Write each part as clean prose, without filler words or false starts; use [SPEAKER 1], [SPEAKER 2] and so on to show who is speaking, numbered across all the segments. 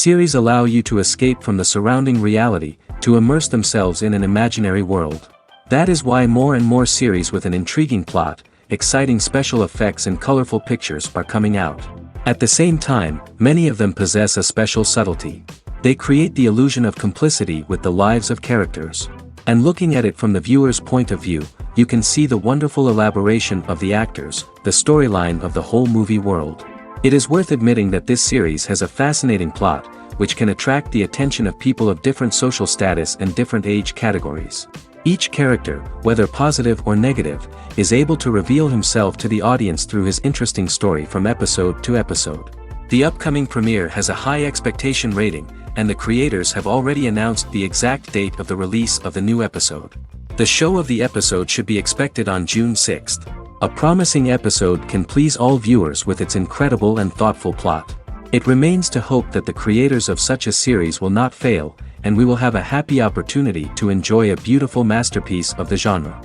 [SPEAKER 1] Series allow you to escape from the surrounding reality, to immerse themselves in an imaginary world. That is why more and more series with an intriguing plot, exciting special effects and colorful pictures are coming out. At the same time, many of them possess a special subtlety. They create the illusion of complicity with the lives of characters. And looking at it from the viewer's point of view, you can see the wonderful elaboration of the actors, the storyline of the whole movie world. It is worth admitting that this series has a fascinating plot, which can attract the attention of people of different social status and different age categories. Each character, whether positive or negative, is able to reveal himself to the audience through his interesting story from episode to episode. The upcoming premiere has a high expectation rating, and the creators have already announced the exact date of the release of the new episode. The show of the episode should be expected on June 6th. A promising episode can please all viewers with its incredible and thoughtful plot. It remains to hope that the creators of such a series will not fail, and we will have a happy opportunity to enjoy a beautiful masterpiece of the genre.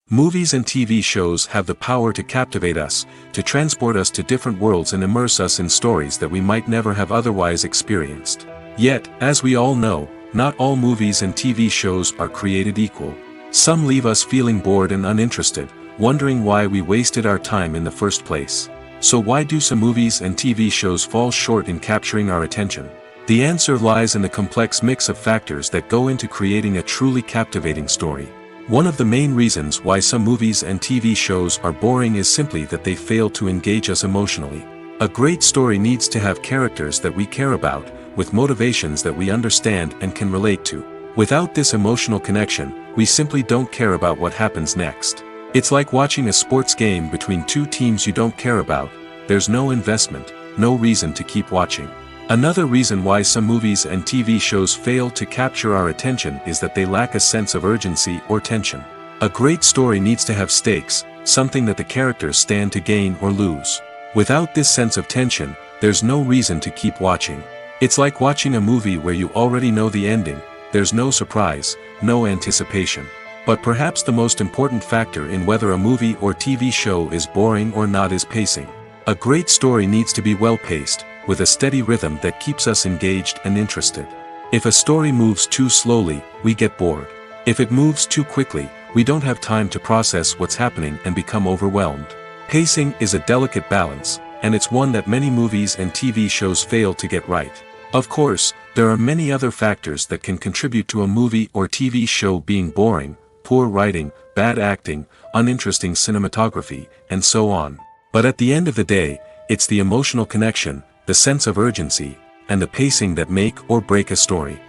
[SPEAKER 1] Movies and TV shows have the power to captivate us, to transport us to different worlds and immerse us in stories that we might never have otherwise experienced. Yet, as we all know, not all movies and TV shows are created equal. Some leave us feeling bored and uninterested, wondering why we wasted our time in the first place. So why do some movies and TV shows fall short in capturing our attention? The answer lies in the complex mix of factors that go into creating a truly captivating story. One of the main reasons why some movies and TV shows are boring is simply that they fail to engage us emotionally. A great story needs to have characters that we care about, with motivations that we understand and can relate to. Without this emotional connection, we simply don't care about what happens next. It's like watching a sports game between two teams you don't care about. There's no investment, no reason to keep watching. Another reason why some movies and TV shows fail to capture our attention is that they lack a sense of urgency or tension. A great story needs to have stakes, something that the characters stand to gain or lose. Without this sense of tension, there's no reason to keep watching. It's like watching a movie where you already know the ending. There's no surprise, no anticipation. But perhaps the most important factor in whether a movie or TV show is boring or not is pacing. A great story needs to be well-paced, with a steady rhythm that keeps us engaged and interested. If a story moves too slowly, we get bored. If it moves too quickly, we don't have time to process what's happening and become overwhelmed. Pacing is a delicate balance, and it's one that many movies and TV shows fail to get right. Of course, there are many other factors that can contribute to a movie or TV show being boring: poor writing, bad acting, uninteresting cinematography, and so on. But at the end of the day, it's the emotional connection, the sense of urgency, and the pacing that make or break a story.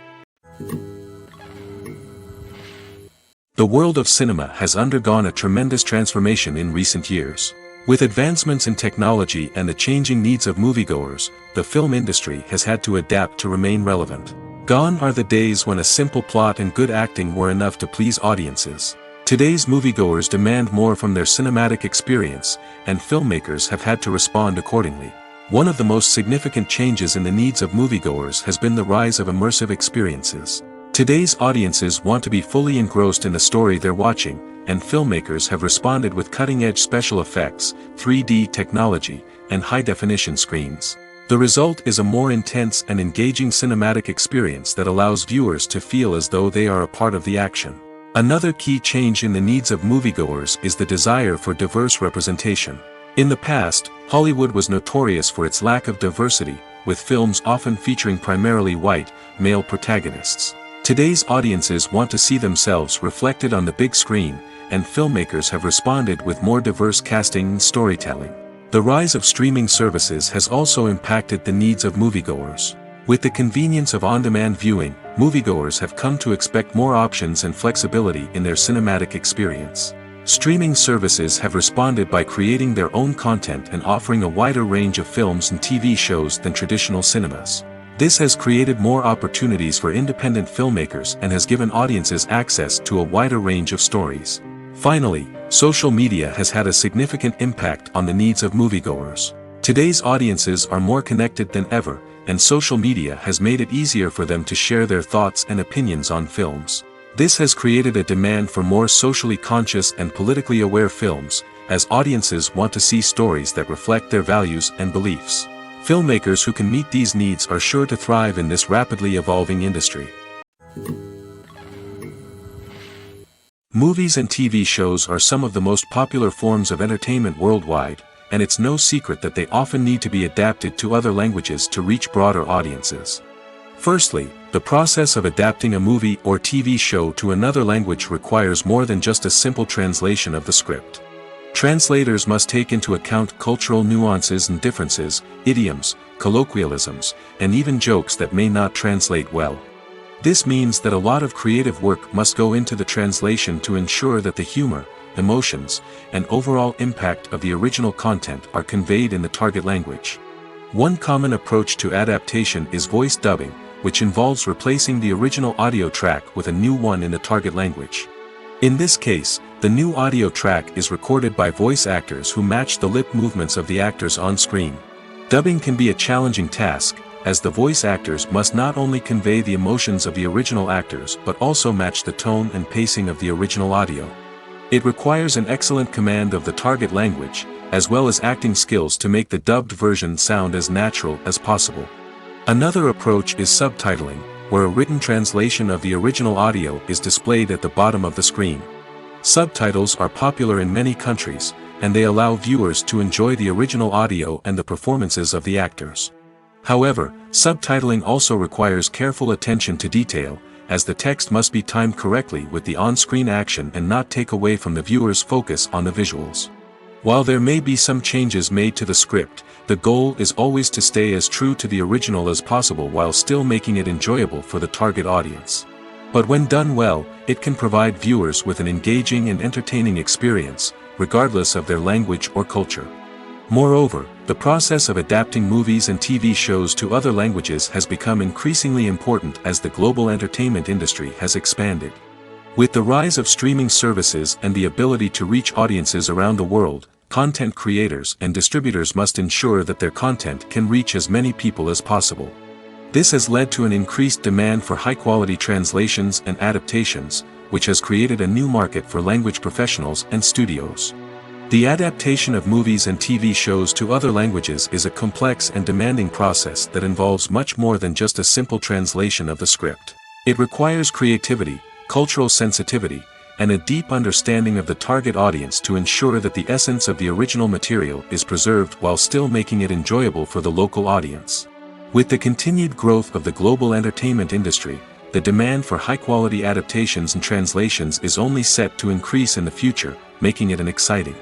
[SPEAKER 1] The world of cinema has undergone a tremendous transformation in recent years. With advancements in technology and the changing needs of moviegoers, the film industry has had to adapt to remain relevant. Gone are the days when a simple plot and good acting were enough to please audiences. Today's moviegoers demand more from their cinematic experience, and filmmakers have had to respond accordingly. One of the most significant changes in the needs of moviegoers has been the rise of immersive experiences. Today's audiences want to be fully engrossed in the story they're watching, and filmmakers have responded with cutting-edge special effects, 3D technology, and high-definition screens. The result is a more intense and engaging cinematic experience that allows viewers to feel as though they are a part of the action. Another key change in the needs of moviegoers is the desire for diverse representation. In the past, Hollywood was notorious for its lack of diversity, with films often featuring primarily white, male protagonists. Today's audiences want to see themselves reflected on the big screen, and filmmakers have responded with more diverse casting and storytelling. The rise of streaming services has also impacted the needs of moviegoers. With the convenience of on-demand viewing, moviegoers have come to expect more options and flexibility in their cinematic experience. Streaming services have responded by creating their own content and offering a wider range of films and TV shows than traditional cinemas. This has created more opportunities for independent filmmakers and has given audiences access to a wider range of stories. Finally, social media has had a significant impact on the needs of moviegoers. Today's audiences are more connected than ever, and social media has made it easier for them to share their thoughts and opinions on films. This has created a demand for more socially conscious and politically aware films, as audiences want to see stories that reflect their values and beliefs. Filmmakers who can meet these needs are sure to thrive in this rapidly evolving industry. Movies and TV shows are some of the most popular forms of entertainment worldwide, and it's no secret that they often need to be adapted to other languages to reach broader audiences. Firstly, the process of adapting a movie or TV show to another language requires more than just a simple translation of the script. Translators must take into account cultural nuances and differences, idioms, colloquialisms, and even jokes that may not translate well. This means that a lot of creative work must go into the translation to ensure that the humor, emotions, and overall impact of the original content are conveyed in the target language. One common approach to adaptation is voice dubbing, which involves replacing the original audio track with a new one in the target language. In this case, the new audio track is recorded by voice actors who match the lip movements of the actors on screen. Dubbing can be a challenging task, as the voice actors must not only convey the emotions of the original actors but also match the tone and pacing of the original audio. It requires an excellent command of the target language, as well as acting skills to make the dubbed version sound as natural as possible. Another approach is subtitling, where a written translation of the original audio is displayed at the bottom of the screen. Subtitles are popular in many countries, and they allow viewers to enjoy the original audio and the performances of the actors. However, subtitling also requires careful attention to detail, as the text must be timed correctly with the on-screen action and not take away from the viewer's focus on the visuals. While there may be some changes made to the script, the goal is always to stay as true to the original as possible while still making it enjoyable for the target audience. But when done well, it can provide viewers with an engaging and entertaining experience, regardless of their language or culture. Moreover, the process of adapting movies and TV shows to other languages has become increasingly important as the global entertainment industry has expanded. With the rise of streaming services and the ability to reach audiences around the world, content creators and distributors must ensure that their content can reach as many people as possible. This has led to an increased demand for high-quality translations and adaptations, which has created a new market for language professionals and studios. The adaptation of movies and TV shows to other languages is a complex and demanding process that involves much more than just a simple translation of the script. It requires creativity, cultural sensitivity, and a deep understanding of the target audience to ensure that the essence of the original material is preserved while still making it enjoyable for the local audience. With the continued growth of the global entertainment industry, the demand for high-quality adaptations and translations is only set to increase in the future, making it an exciting.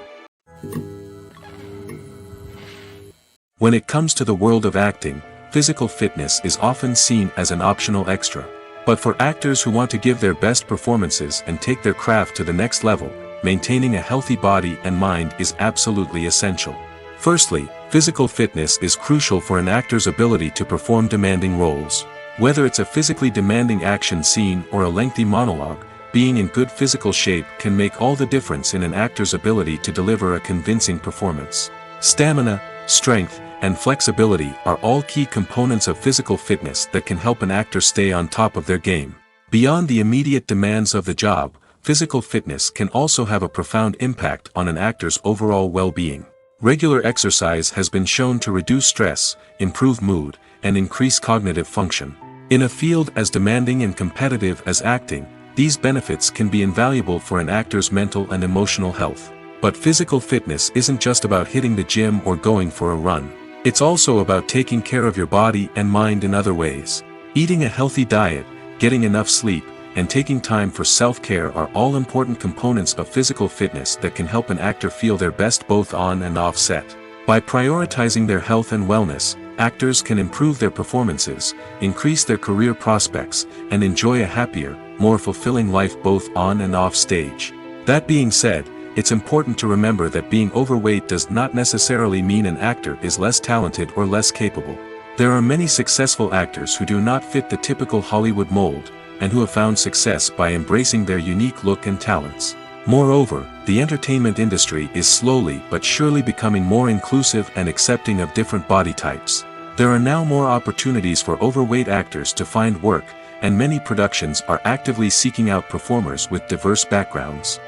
[SPEAKER 1] When it comes to the world of acting, physical fitness is often seen as an optional extra. But for actors who want to give their best performances and take their craft to the next level, maintaining a healthy body and mind is absolutely essential. Firstly, physical fitness is crucial for an actor's ability to perform demanding roles. Whether it's a physically demanding action scene or a lengthy monologue, being in good physical shape can make all the difference in an actor's ability to deliver a convincing performance. Stamina, strength, and flexibility are all key components of physical fitness that can help an actor stay on top of their game. Beyond the immediate demands of the job, physical fitness can also have a profound impact on an actor's overall well-being. Regular exercise has been shown to reduce stress, improve mood, and increase cognitive function. In a field as demanding and competitive as acting, these benefits can be invaluable for an actor's mental and emotional health. But physical fitness isn't just about hitting the gym or going for a run. It's also about taking care of your body and mind in other ways. Eating a healthy diet, getting enough sleep, and taking time for self-care are all important components of physical fitness that can help an actor feel their best both on and off set. By prioritizing their health and wellness, actors can improve their performances, increase their career prospects, and enjoy a happier, more fulfilling life both on and off stage. That being said, it's important to remember that being overweight does not necessarily mean an actor is less talented or less capable. There are many successful actors who do not fit the typical Hollywood mold, and who have found success by embracing their unique look and talents. Moreover, the entertainment industry is slowly but surely becoming more inclusive and accepting of different body types. There are now more opportunities for overweight actors to find work, and many productions are actively seeking out performers with diverse backgrounds.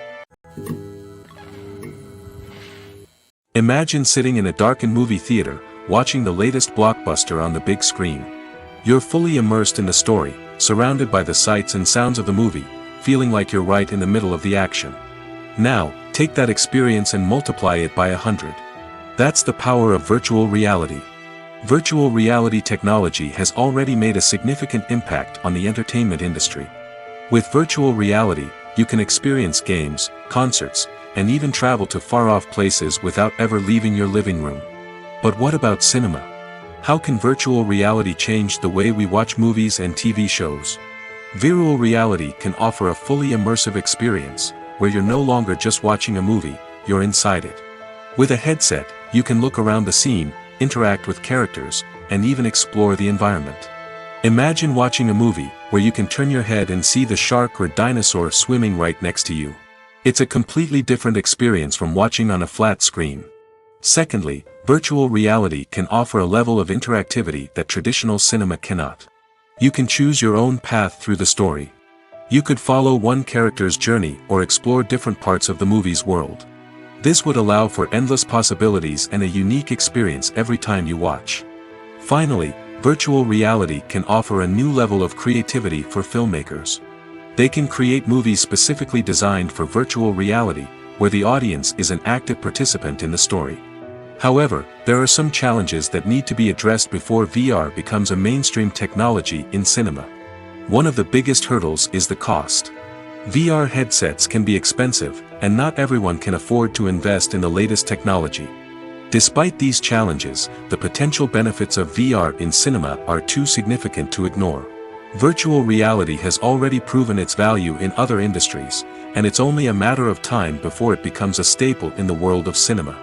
[SPEAKER 1] Imagine sitting in a darkened movie theater, watching the latest blockbuster on the big screen. You're fully immersed in the story, surrounded by the sights and sounds of the movie, feeling like you're right in the middle of the action. Now, take that experience and multiply it by 100. That's the power of virtual reality. Virtual reality technology has already made a significant impact on the entertainment industry. With virtual reality, you can experience games, concerts, and even travel to far-off places without ever leaving your living room. But what about cinema? How can virtual reality change the way we watch movies and TV shows? Virtual reality can offer a fully immersive experience, where you're no longer just watching a movie, you're inside it. With a headset, you can look around the scene, interact with characters, and even explore the environment. Imagine watching a movie where you can turn your head and see the shark or dinosaur swimming right next to you. It's a completely different experience from watching on a flat screen. Secondly, virtual reality can offer a level of interactivity that traditional cinema cannot. You can choose your own path through the story. You could follow one character's journey or explore different parts of the movie's world. This would allow for endless possibilities and a unique experience every time you watch. Finally, virtual reality can offer a new level of creativity for filmmakers. They can create movies specifically designed for virtual reality, where the audience is an active participant in the story. However, there are some challenges that need to be addressed before VR becomes a mainstream technology in cinema. One of the biggest hurdles is the cost. VR headsets can be expensive, and not everyone can afford to invest in the latest technology. Despite these challenges, the potential benefits of VR in cinema are too significant to ignore. Virtual reality has already proven its value in other industries, and it's only a matter of time before it becomes a staple in the world of cinema.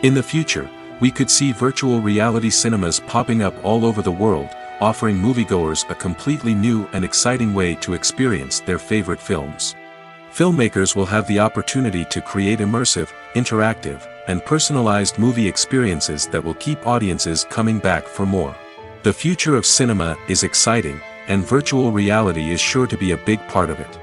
[SPEAKER 1] In the future, we could see virtual reality cinemas popping up all over the world, offering moviegoers a completely new and exciting way to experience their favorite films. Filmmakers will have the opportunity to create immersive, interactive, and personalized movie experiences that will keep audiences coming back for more. The future of cinema is exciting, and virtual reality is sure to be a big part of it.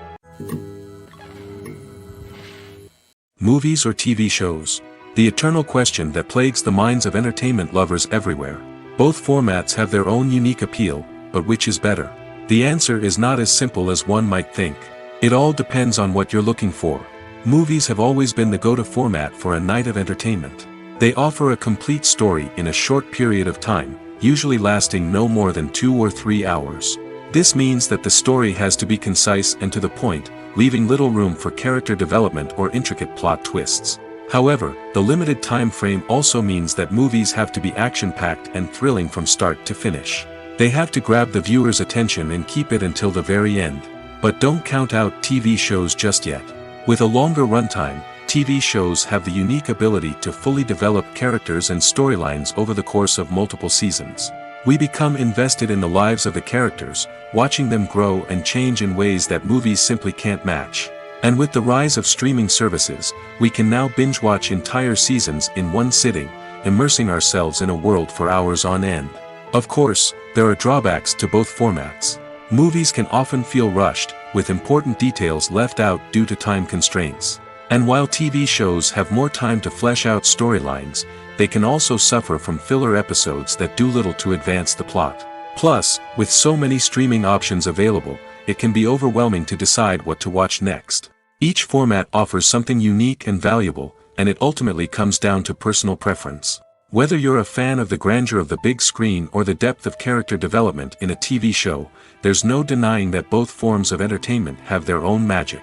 [SPEAKER 1] Movies or TV shows? The eternal question that plagues the minds of entertainment lovers everywhere. Both formats have their own unique appeal, but which is better? The answer is not as simple as one might think. It all depends on what you're looking for. Movies have always been the go-to format for a night of entertainment. They offer a complete story in a short period of time, usually lasting no more than 2 or 3 hours. This means that the story has to be concise and to the point, leaving little room for character development or intricate plot twists. However, the limited time frame also means that movies have to be action-packed and thrilling from start to finish. They have to grab the viewer's attention and keep it until the very end. But don't count out TV shows just yet. With a longer runtime, TV shows have the unique ability to fully develop characters and storylines over the course of multiple seasons. We become invested in the lives of the characters, watching them grow and change in ways that movies simply can't match. And with the rise of streaming services, we can now binge-watch entire seasons in one sitting, immersing ourselves in a world for hours on end. Of course, there are drawbacks to both formats. Movies can often feel rushed, with important details left out due to time constraints. And while TV shows have more time to flesh out storylines, they can also suffer from filler episodes that do little to advance the plot. Plus, with so many streaming options available, it can be overwhelming to decide what to watch next. Each format offers something unique and valuable, and it ultimately comes down to personal preference. Whether you're a fan of the grandeur of the big screen or the depth of character development in a TV show, there's no denying that both forms of entertainment have their own magic.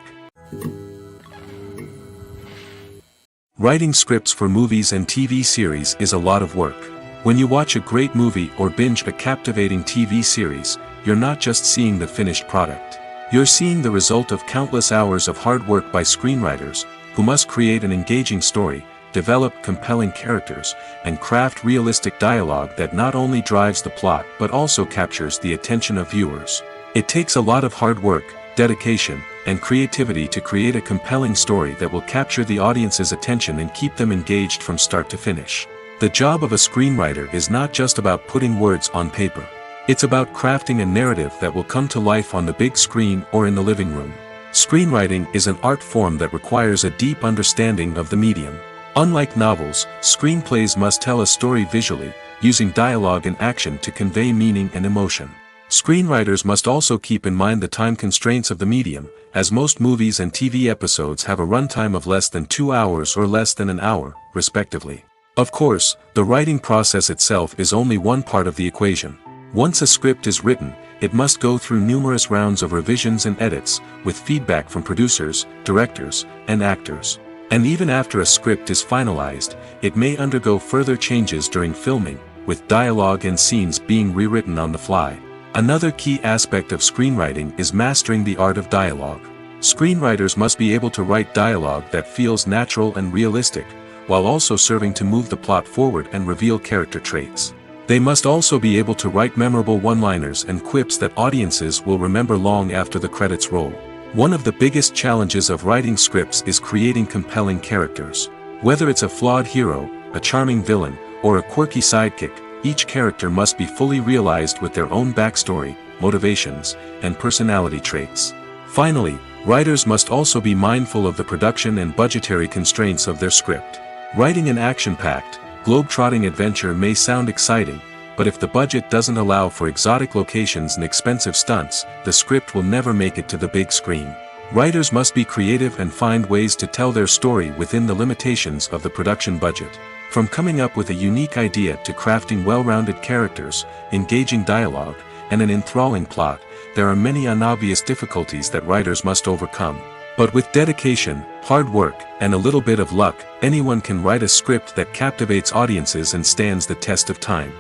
[SPEAKER 1] Writing scripts for movies and TV series is a lot of work. When you watch a great movie or binge a captivating TV series, you're not just seeing the finished product. You're seeing the result of countless hours of hard work by screenwriters, who must create an engaging story, develop compelling characters, and craft realistic dialogue that not only drives the plot but also captures the attention of viewers. It takes a lot of hard work, dedication, and creativity to create a compelling story that will capture the audience's attention and keep them engaged from start to finish. The job of a screenwriter is not just about putting words on paper. It's about crafting a narrative that will come to life on the big screen or in the living room. Screenwriting is an art form that requires a deep understanding of the medium. Unlike novels, screenplays must tell a story visually, using dialogue and action to convey meaning and emotion. Screenwriters must also keep in mind the time constraints of the medium, as most movies and TV episodes have a runtime of less than 2 hours or less than an hour, respectively. Of course, the writing process itself is only one part of the equation. Once a script is written, it must go through numerous rounds of revisions and edits, with feedback from producers, directors, and actors. And even after a script is finalized, it may undergo further changes during filming, with dialogue and scenes being rewritten on the fly. Another key aspect of screenwriting is mastering the art of dialogue. Screenwriters must be able to write dialogue that feels natural and realistic, while also serving to move the plot forward and reveal character traits. They must also be able to write memorable one-liners and quips that audiences will remember long after the credits roll. One of the biggest challenges of writing scripts is creating compelling characters. Whether it's a flawed hero, a charming villain, or a quirky sidekick, each character must be fully realized with their own backstory, motivations, and personality traits. Finally, writers must also be mindful of the production and budgetary constraints of their script. Writing an action-packed, globe-trotting adventure may sound exciting, but if the budget doesn't allow for exotic locations and expensive stunts, the script will never make it to the big screen. Writers must be creative and find ways to tell their story within the limitations of the production budget. From coming up with a unique idea to crafting well-rounded characters, engaging dialogue, and an enthralling plot, there are many unobvious difficulties that writers must overcome. But with dedication, hard work, and a little bit of luck, anyone can write a script that captivates audiences and stands the test of time.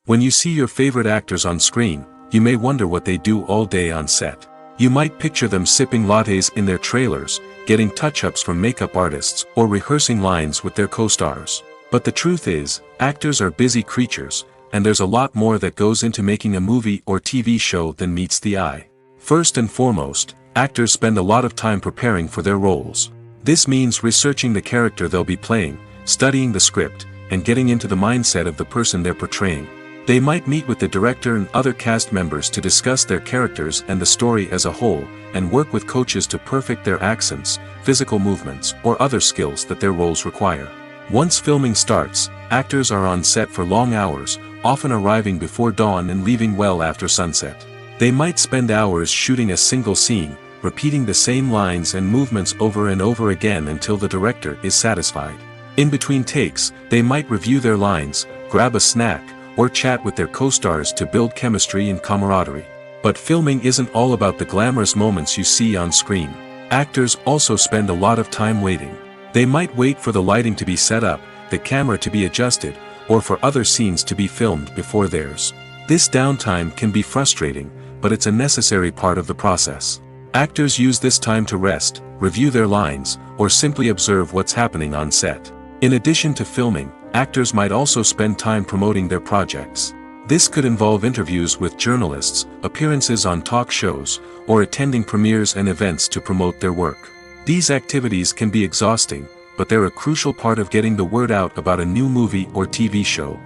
[SPEAKER 1] When you see your favorite actors on screen, you may wonder what they do all day on set. You might picture them sipping lattes in their trailers, getting touch-ups from makeup artists, or rehearsing lines with their co-stars. But the truth is, actors are busy creatures, and there's a lot more that goes into making a movie or TV show than meets the eye. First and foremost, actors spend a lot of time preparing for their roles. This means researching the character they'll be playing, studying the script, and getting into the mindset of the person they're portraying. They might meet with the director and other cast members to discuss their characters and the story as a whole, and work with coaches to perfect their accents, physical movements, or other skills that their roles require. Once filming starts, actors are on set for long hours, often arriving before dawn and leaving well after sunset. They might spend hours shooting a single scene, repeating the same lines and movements over and over again until the director is satisfied. In between takes, they might review their lines, grab a snack, or chat with their co-stars to build chemistry and camaraderie. But filming isn't all about the glamorous moments you see on screen. Actors also spend a lot of time waiting. They might wait for the lighting to be set up, the camera to be adjusted, or for other scenes to be filmed before theirs. This downtime can be frustrating, but it's a necessary part of the process. Actors use this time to rest, review their lines, or simply observe what's happening on set. In addition to filming, actors might also spend time promoting their projects. This could involve interviews with journalists, appearances on talk shows, or attending premieres and events to promote their work. These activities can be exhausting, but they're a crucial part of getting the word out about a new movie or TV show.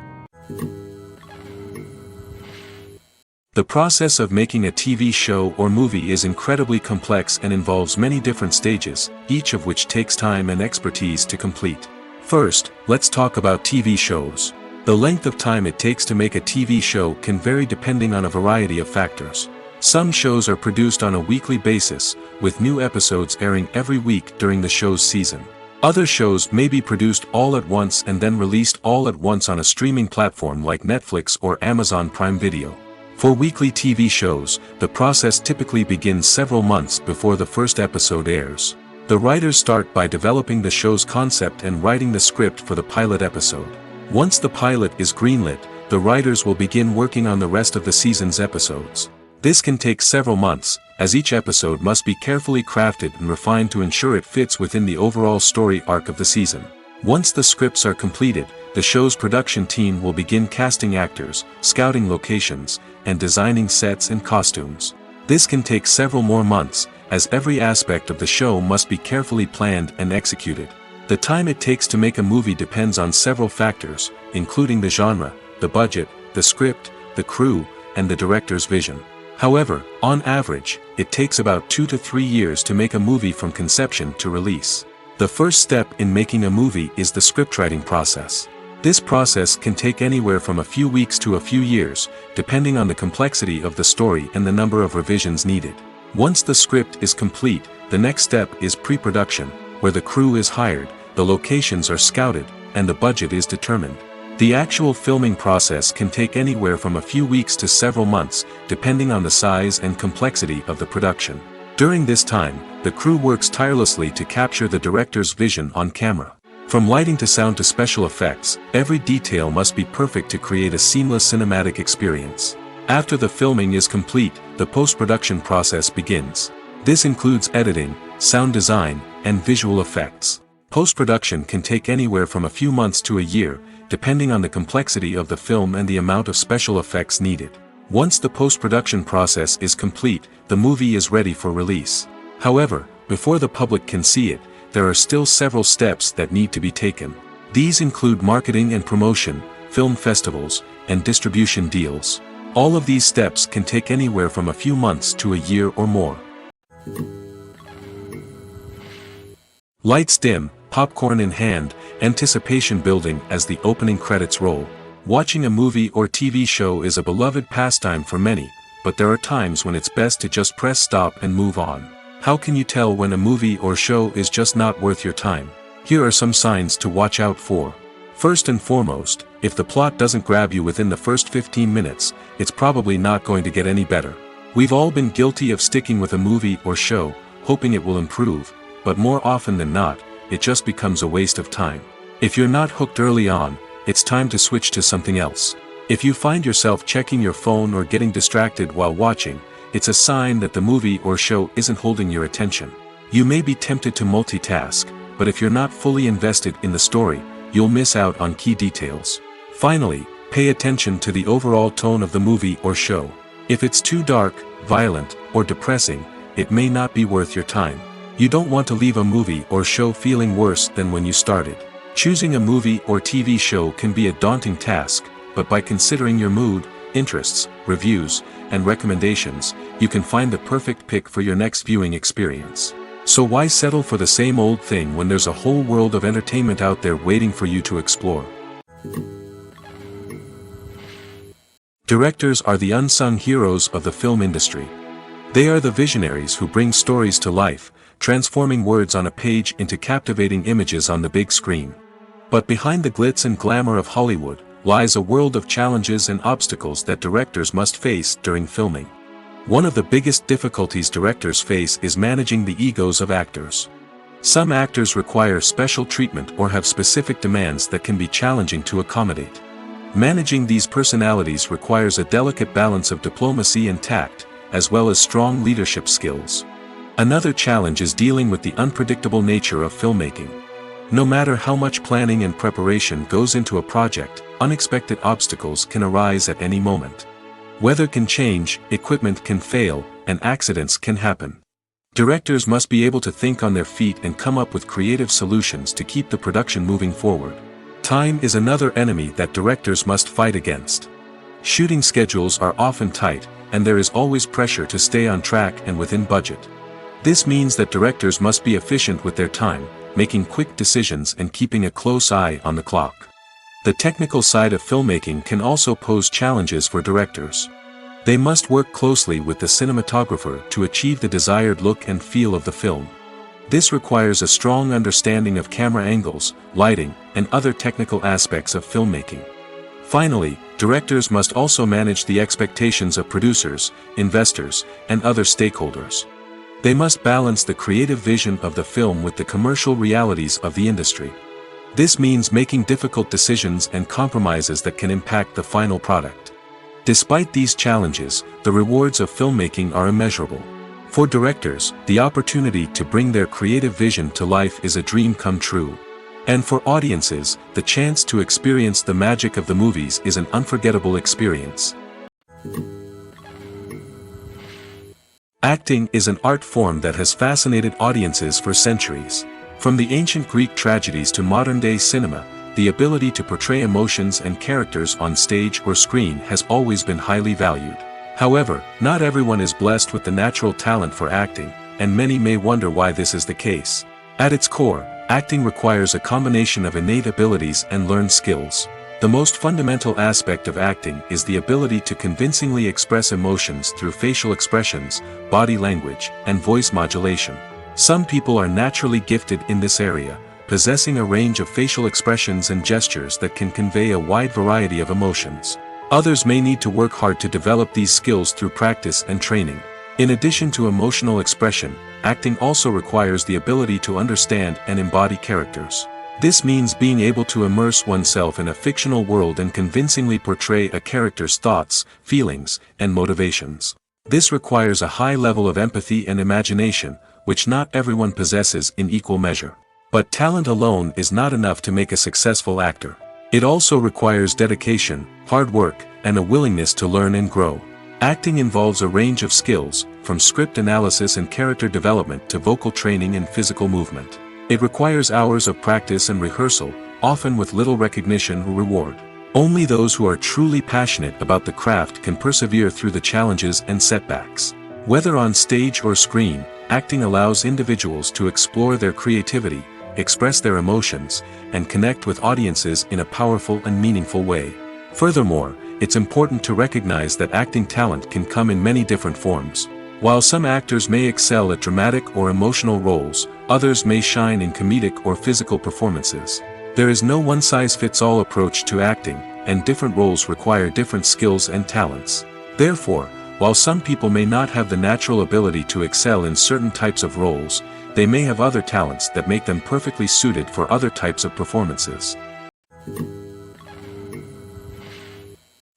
[SPEAKER 1] The process of making a TV show or movie is incredibly complex and involves many different stages, each of which takes time and expertise to complete. First, let's talk about TV shows. The length of time it takes to make a TV show can vary depending on a variety of factors. Some shows are produced on a weekly basis, with new episodes airing every week during the show's season. Other shows may be produced all at once and then released all at once on a streaming platform like Netflix or Amazon Prime Video. For weekly TV shows, the process typically begins several months before the first episode airs. The writers start by developing the show's concept and writing the script for the pilot episode. Once the pilot is greenlit, the writers will begin working on the rest of the season's episodes. This can take several months, as each episode must be carefully crafted and refined to ensure it fits within the overall story arc of the season. Once the scripts are completed, the show's production team will begin casting actors, scouting locations, and designing sets and costumes. This can take several more months, as every aspect of the show must be carefully planned and executed. The time it takes to make a movie depends on several factors, including the genre, the budget, the script, the crew, and the director's vision. However, on average, it takes about 2 to 3 years to make a movie from conception to release. The first step in making a movie is the scriptwriting process. This process can take anywhere from a few weeks to a few years, depending on the complexity of the story and the number of revisions needed. Once the script is complete, the next step is pre-production, where the crew is hired, the locations are scouted, and the budget is determined. The actual filming process can take anywhere from a few weeks to several months, depending on the size and complexity of the production. During this time, the crew works tirelessly to capture the director's vision on camera. From lighting to sound to special effects, every detail must be perfect to create a seamless cinematic experience. After the filming is complete, the post-production process begins. This includes editing, sound design, and visual effects. Post-production can take anywhere from a few months to a year, depending on the complexity of the film and the amount of special effects needed. Once the post-production process is complete, the movie is ready for release. However, before the public can see it, there are still several steps that need to be taken. These include marketing and promotion, film festivals, and distribution deals. All of these steps can take anywhere from a few months to a year or more. Lights dim, popcorn in hand, anticipation building as the opening credits roll. Watching a movie or TV show is a beloved pastime for many, but there are times when it's best to just press stop and move on. How can you tell when a movie or show is just not worth your time? Here are some signs to watch out for. First and foremost, if the plot doesn't grab you within the first 15 minutes, it's probably not going to get any better. We've all been guilty of sticking with a movie or show, hoping it will improve, but more often than not, it just becomes a waste of time. If you're not hooked early on, it's time to switch to something else. If you find yourself checking your phone or getting distracted while watching, it's a sign that the movie or show isn't holding your attention. You may be tempted to multitask, but if you're not fully invested in the story, you'll miss out on key details. Finally, pay attention to the overall tone of the movie or show. If it's too dark, violent, or depressing, it may not be worth your time. You don't want to leave a movie or show feeling worse than when you started. Choosing a movie or TV show can be a daunting task, but by considering your mood, interests, reviews, and recommendations, you can find the perfect pick for your next viewing experience. So why settle for the same old thing when there's a whole world of entertainment out there waiting for you to explore? Directors are the unsung heroes of the film industry. They are the visionaries who bring stories to life, transforming words on a page into captivating images on the big screen. But behind the glitz and glamour of Hollywood, lies a world of challenges and obstacles that directors must face during filming. One of the biggest difficulties directors face is managing the egos of actors. Some actors require special treatment or have specific demands that can be challenging to accommodate. Managing these personalities requires a delicate balance of diplomacy and tact, as well as strong leadership skills. Another challenge is dealing with the unpredictable nature of filmmaking. No matter how much planning and preparation goes into a project, unexpected obstacles can arise at any moment. Weather can change, equipment can fail, and accidents can happen. Directors must be able to think on their feet and come up with creative solutions to keep the production moving forward. Time is another enemy that directors must fight against. Shooting schedules are often tight, and there is always pressure to stay on track and within budget. This means that directors must be efficient with their time, making quick decisions and keeping a close eye on the clock. The technical side of filmmaking can also pose challenges for directors. They must work closely with the cinematographer to achieve the desired look and feel of the film. This requires a strong understanding of camera angles, lighting, and other technical aspects of filmmaking. Finally, directors must also manage the expectations of producers, investors, and other stakeholders. They must balance the creative vision of the film with the commercial realities of the industry. This means making difficult decisions and compromises that can impact the final product. Despite these challenges, the rewards of filmmaking are immeasurable. For directors, the opportunity to bring their creative vision to life is a dream come true. And for audiences, the chance to experience the magic of the movies is an unforgettable experience. Acting is an art form that has fascinated audiences for centuries. From the ancient Greek tragedies to modern-day cinema, the ability to portray emotions and characters on stage or screen has always been highly valued. However, not everyone is blessed with the natural talent for acting, and many may wonder why this is the case. At its core, acting requires a combination of innate abilities and learned skills. The most fundamental aspect of acting is the ability to convincingly express emotions through facial expressions, body language, and voice modulation. Some people are naturally gifted in this area, possessing a range of facial expressions and gestures that can convey a wide variety of emotions. Others may need to work hard to develop these skills through practice and training. In addition to emotional expression, acting also requires the ability to understand and embody characters. This means being able to immerse oneself in a fictional world and convincingly portray a character's thoughts, feelings, and motivations. This requires a high level of empathy and imagination, which not everyone possesses in equal measure. But talent alone is not enough to make a successful actor. It also requires dedication, hard work, and a willingness to learn and grow. Acting involves a range of skills, from script analysis and character development to vocal training and physical movement. It requires hours of practice and rehearsal, often with little recognition or reward. Only those who are truly passionate about the craft can persevere through the challenges and setbacks. Whether on stage or screen, acting allows individuals to explore their creativity, express their emotions, and connect with audiences in a powerful and meaningful way. Furthermore, it's important to recognize that acting talent can come in many different forms. While some actors may excel at dramatic or emotional roles, others may shine in comedic or physical performances. There is no one-size-fits-all approach to acting, and different roles require different skills and talents. Therefore, while some people may not have the natural ability to excel in certain types of roles, they may have other talents that make them perfectly suited for other types of performances.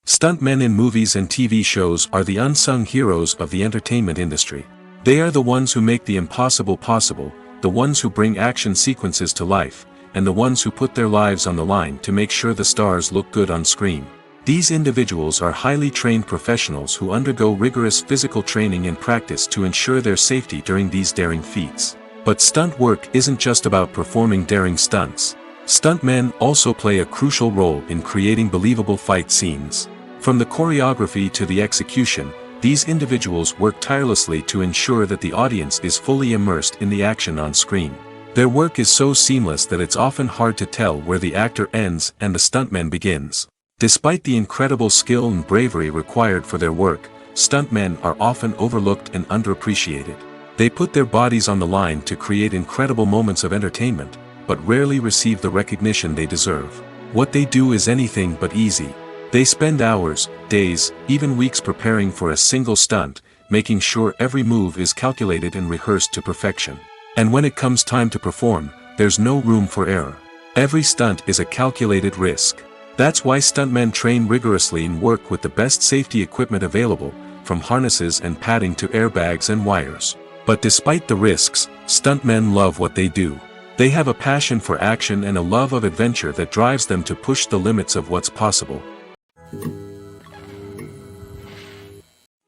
[SPEAKER 1] Stuntmen in movies and TV shows are the unsung heroes of the entertainment industry. They are the ones who make the impossible possible, the ones who bring action sequences to life, and the ones who put their lives on the line to make sure the stars look good on screen. These individuals are highly trained professionals who undergo rigorous physical training and practice to ensure their safety during these daring feats. But stunt work isn't just about performing daring stunts. Stuntmen also play a crucial role in creating believable fight scenes. From the choreography to the execution, these individuals work tirelessly to ensure that the audience is fully immersed in the action on screen. Their work is so seamless that it's often hard to tell where the actor ends and the stuntman begins. Despite the incredible skill and bravery required for their work, stuntmen are often overlooked and underappreciated. They put their bodies on the line to create incredible moments of entertainment, but rarely receive the recognition they deserve. What they do is anything but easy. They spend hours, days, even weeks preparing for a single stunt, making sure every move is calculated and rehearsed to perfection. And when it comes time to perform, there's no room for error. Every stunt is a calculated risk. That's why stuntmen train rigorously and work with the best safety equipment available, from harnesses and padding to airbags and wires. But despite the risks, stuntmen love what they do. They have a passion for action and a love of adventure that drives them to push the limits of what's possible.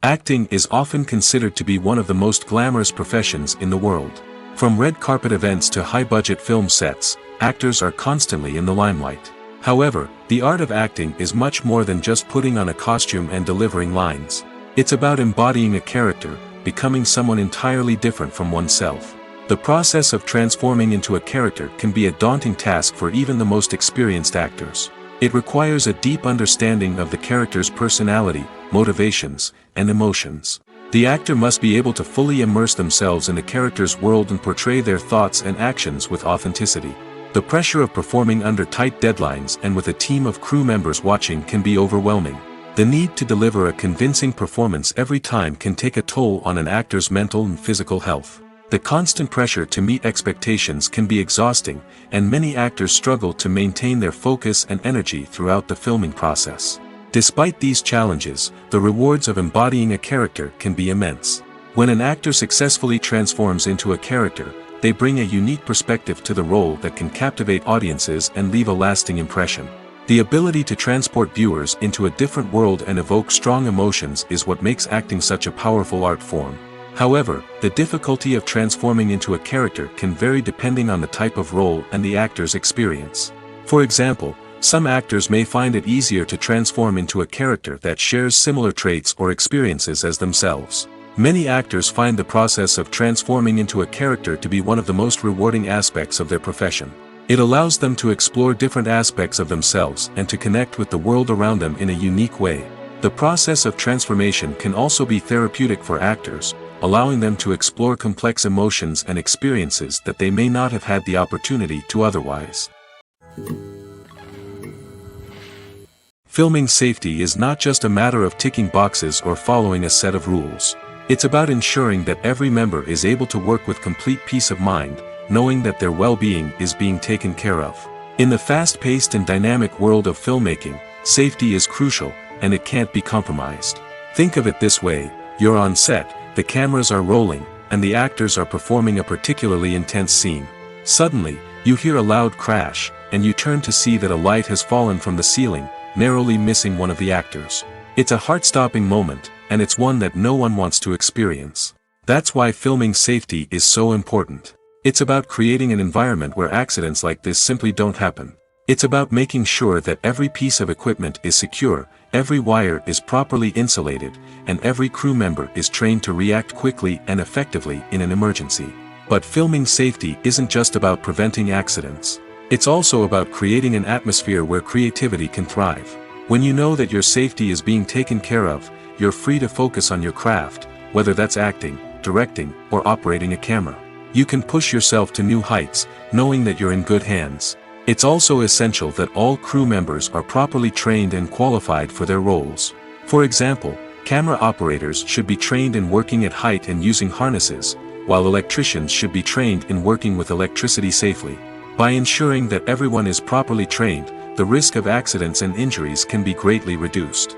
[SPEAKER 1] Acting is often considered to be one of the most glamorous professions in the world. From red carpet events to high-budget film sets, actors are constantly in the limelight. However, the art of acting is much more than just putting on a costume and delivering lines. It's about embodying a character, becoming someone entirely different from oneself. The process of transforming into a character can be a daunting task for even the most experienced actors. It requires a deep understanding of the character's personality, motivations, and emotions. The actor must be able to fully immerse themselves in the character's world and portray their thoughts and actions with authenticity. The pressure of performing under tight deadlines and with a team of crew members watching can be overwhelming. The need to deliver a convincing performance every time can take a toll on an actor's mental and physical health. The constant pressure to meet expectations can be exhausting, and many actors struggle to maintain their focus and energy throughout the filming process. Despite these challenges, the rewards of embodying a character can be immense. When an actor successfully transforms into a character, they bring a unique perspective to the role that can captivate audiences and leave a lasting impression. The ability to transport viewers into a different world and evoke strong emotions is what makes acting such a powerful art form. However, the difficulty of transforming into a character can vary depending on the type of role and the actor's experience. For example, Some actors may find it easier to transform into a character that shares similar traits or experiences as themselves. Many actors find the process of transforming into a character to be one of the most rewarding aspects of their profession. It allows them to explore different aspects of themselves and to connect with the world around them in a unique way. The process of transformation can also be therapeutic for actors, allowing them to explore complex emotions and experiences that they may not have had the opportunity to otherwise. Filming safety is not just a matter of ticking boxes or following a set of rules. It's about ensuring that every member is able to work with complete peace of mind, knowing that their well-being is being taken care of. In the fast-paced and dynamic world of filmmaking, safety is crucial, and it can't be compromised. Think of it this way: you're on set, the cameras are rolling, and the actors are performing a particularly intense scene. Suddenly, you hear a loud crash, and you turn to see that a light has fallen from the ceiling, narrowly missing one of the actors. It's a heart-stopping moment, and it's one that no one wants to experience. That's why filming safety is so important. It's about creating an environment where accidents like this simply don't happen. It's about making sure that every piece of equipment is secure, every wire is properly insulated, and every crew member is trained to react quickly and effectively in an emergency. But filming safety isn't just about preventing accidents. It's also about creating an atmosphere where creativity can thrive. When you know that your safety is being taken care of, you're free to focus on your craft, whether that's acting, directing, or operating a camera. You can push yourself to new heights, knowing that you're in good hands. It's also essential that all crew members are properly trained and qualified for their roles. For example, camera operators should be trained in working at height and using harnesses, while electricians should be trained in working with electricity safely. By ensuring that everyone is properly trained, the risk of accidents and injuries can be greatly reduced.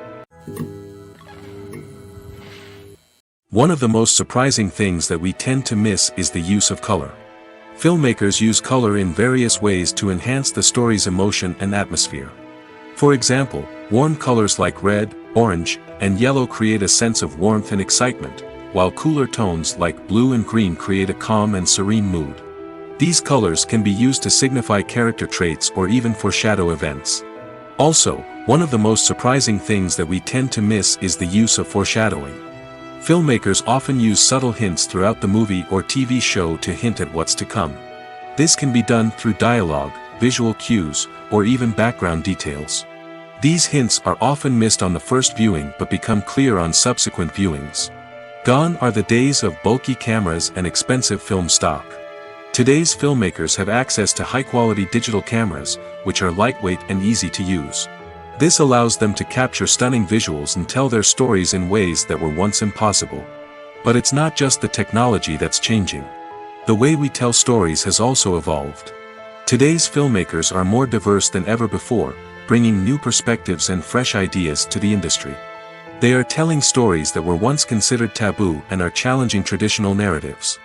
[SPEAKER 1] One of the most surprising things that we tend to miss is the use of color. Filmmakers use color in various ways to enhance the story's emotion and atmosphere. For example, warm colors like red, orange, and yellow create a sense of warmth and excitement, while cooler tones like blue and green create a calm and serene mood. These colors can be used to signify character traits or even foreshadow events. Also, one of the most surprising things that we tend to miss is the use of foreshadowing. Filmmakers often use subtle hints throughout the movie or TV show to hint at what's to come. This can be done through dialogue, visual cues, or even background details. These hints are often missed on the first viewing but become clear on subsequent viewings. Gone are the days of bulky cameras and expensive film stock. Today's filmmakers have access to high-quality digital cameras, which are lightweight and easy to use. This allows them to capture stunning visuals and tell their stories in ways that were once impossible. But it's not just the technology that's changing. The way we tell stories has also evolved. Today's filmmakers are more diverse than ever before, bringing new perspectives and fresh ideas to the industry. They are telling stories that were once considered taboo and are challenging traditional narratives.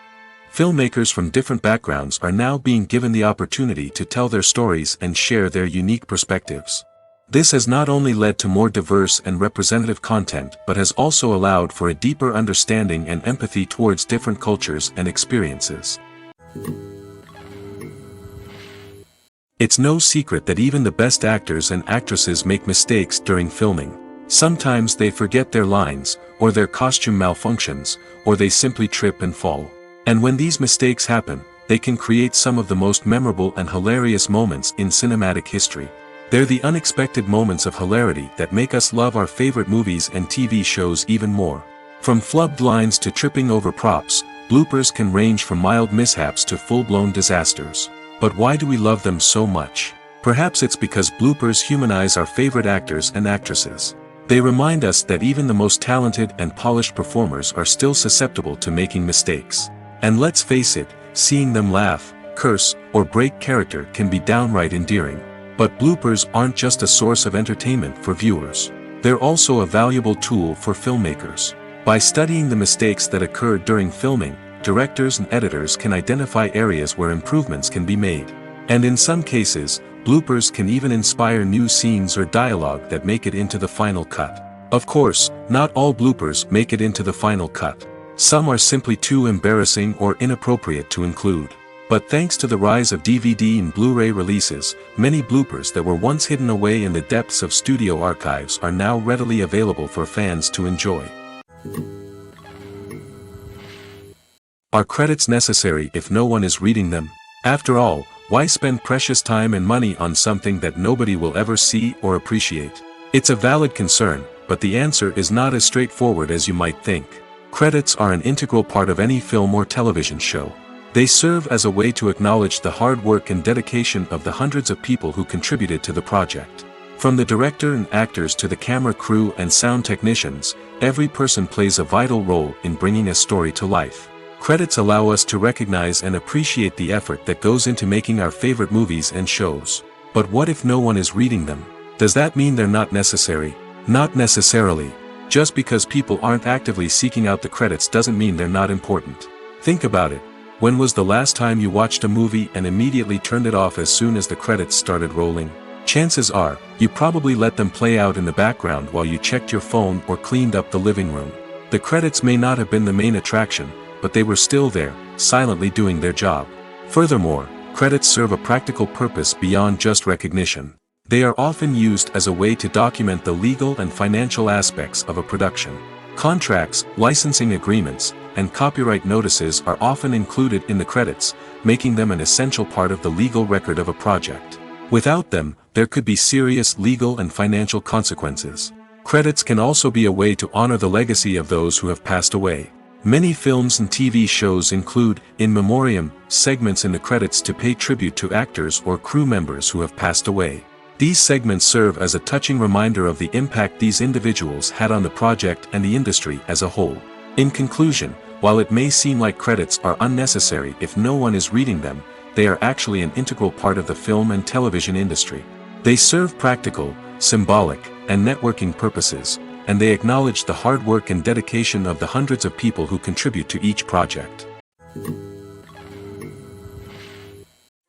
[SPEAKER 1] Filmmakers from different backgrounds are now being given the opportunity to tell their stories and share their unique perspectives. This has not only led to more diverse and representative content but has also allowed for a deeper understanding and empathy towards different cultures and experiences. It's no secret that even the best actors and actresses make mistakes during filming. Sometimes they forget their lines, or their costume malfunctions, or they simply trip and fall. And when these mistakes happen, they can create some of the most memorable and hilarious moments in cinematic history. They're the unexpected moments of hilarity that make us love our favorite movies and TV shows even more. From flubbed lines to tripping over props, bloopers can range from mild mishaps to full-blown disasters. But why do we love them so much? Perhaps it's because bloopers humanize our favorite actors and actresses. They remind us that even the most talented and polished performers are still susceptible to making mistakes. And let's face it, seeing them laugh, curse, or break character can be downright endearing. But bloopers aren't just a source of entertainment for viewers. They're also a valuable tool for filmmakers. By studying the mistakes that occurred during filming, directors and editors can identify areas where improvements can be made. And in some cases, bloopers can even inspire new scenes or dialogue that make it into the final cut. Of course, not all bloopers make it into the final cut. Some are simply too embarrassing or inappropriate to include. But thanks to the rise of DVD and Blu-ray releases, many bloopers that were once hidden away in the depths of studio archives are now readily available for fans to enjoy. Are credits necessary if no one is reading them? After all, why spend precious time and money on something that nobody will ever see or appreciate? It's a valid concern, but the answer is not as straightforward as you might think. Credits are an integral part of any film or television show. They serve as a way to acknowledge the hard work and dedication of the hundreds of people who contributed to the project. From the director and actors to the camera crew and sound technicians, every person plays a vital role in bringing a story to life. Credits allow us to recognize and appreciate the effort that goes into making our favorite movies and shows. But what if no one is reading them? Does that mean they're not necessary? Not necessarily. Just because people aren't actively seeking out the credits doesn't mean they're not important. Think about it. When was the last time you watched a movie and immediately turned it off as soon as the credits started rolling? Chances are, you probably let them play out in the background while you checked your phone or cleaned up the living room. The credits may not have been the main attraction, but they were still there, silently doing their job. Furthermore, credits serve a practical purpose beyond just recognition. They are often used as a way to document the legal and financial aspects of a production. Contracts, licensing agreements, and copyright notices are often included in the credits, making them an essential part of the legal record of a project. Without them, there could be serious legal and financial consequences. Credits can also be a way to honor the legacy of those who have passed away. Many films and TV shows include, in memoriam, segments in the credits to pay tribute to actors or crew members who have passed away. These segments serve as a touching reminder of the impact these individuals had on the project and the industry as a whole. In conclusion, while it may seem like credits are unnecessary if no one is reading them, they are actually an integral part of the film and television industry. They serve practical, symbolic, and networking purposes, and they acknowledge the hard work and dedication of the hundreds of people who contribute to each project.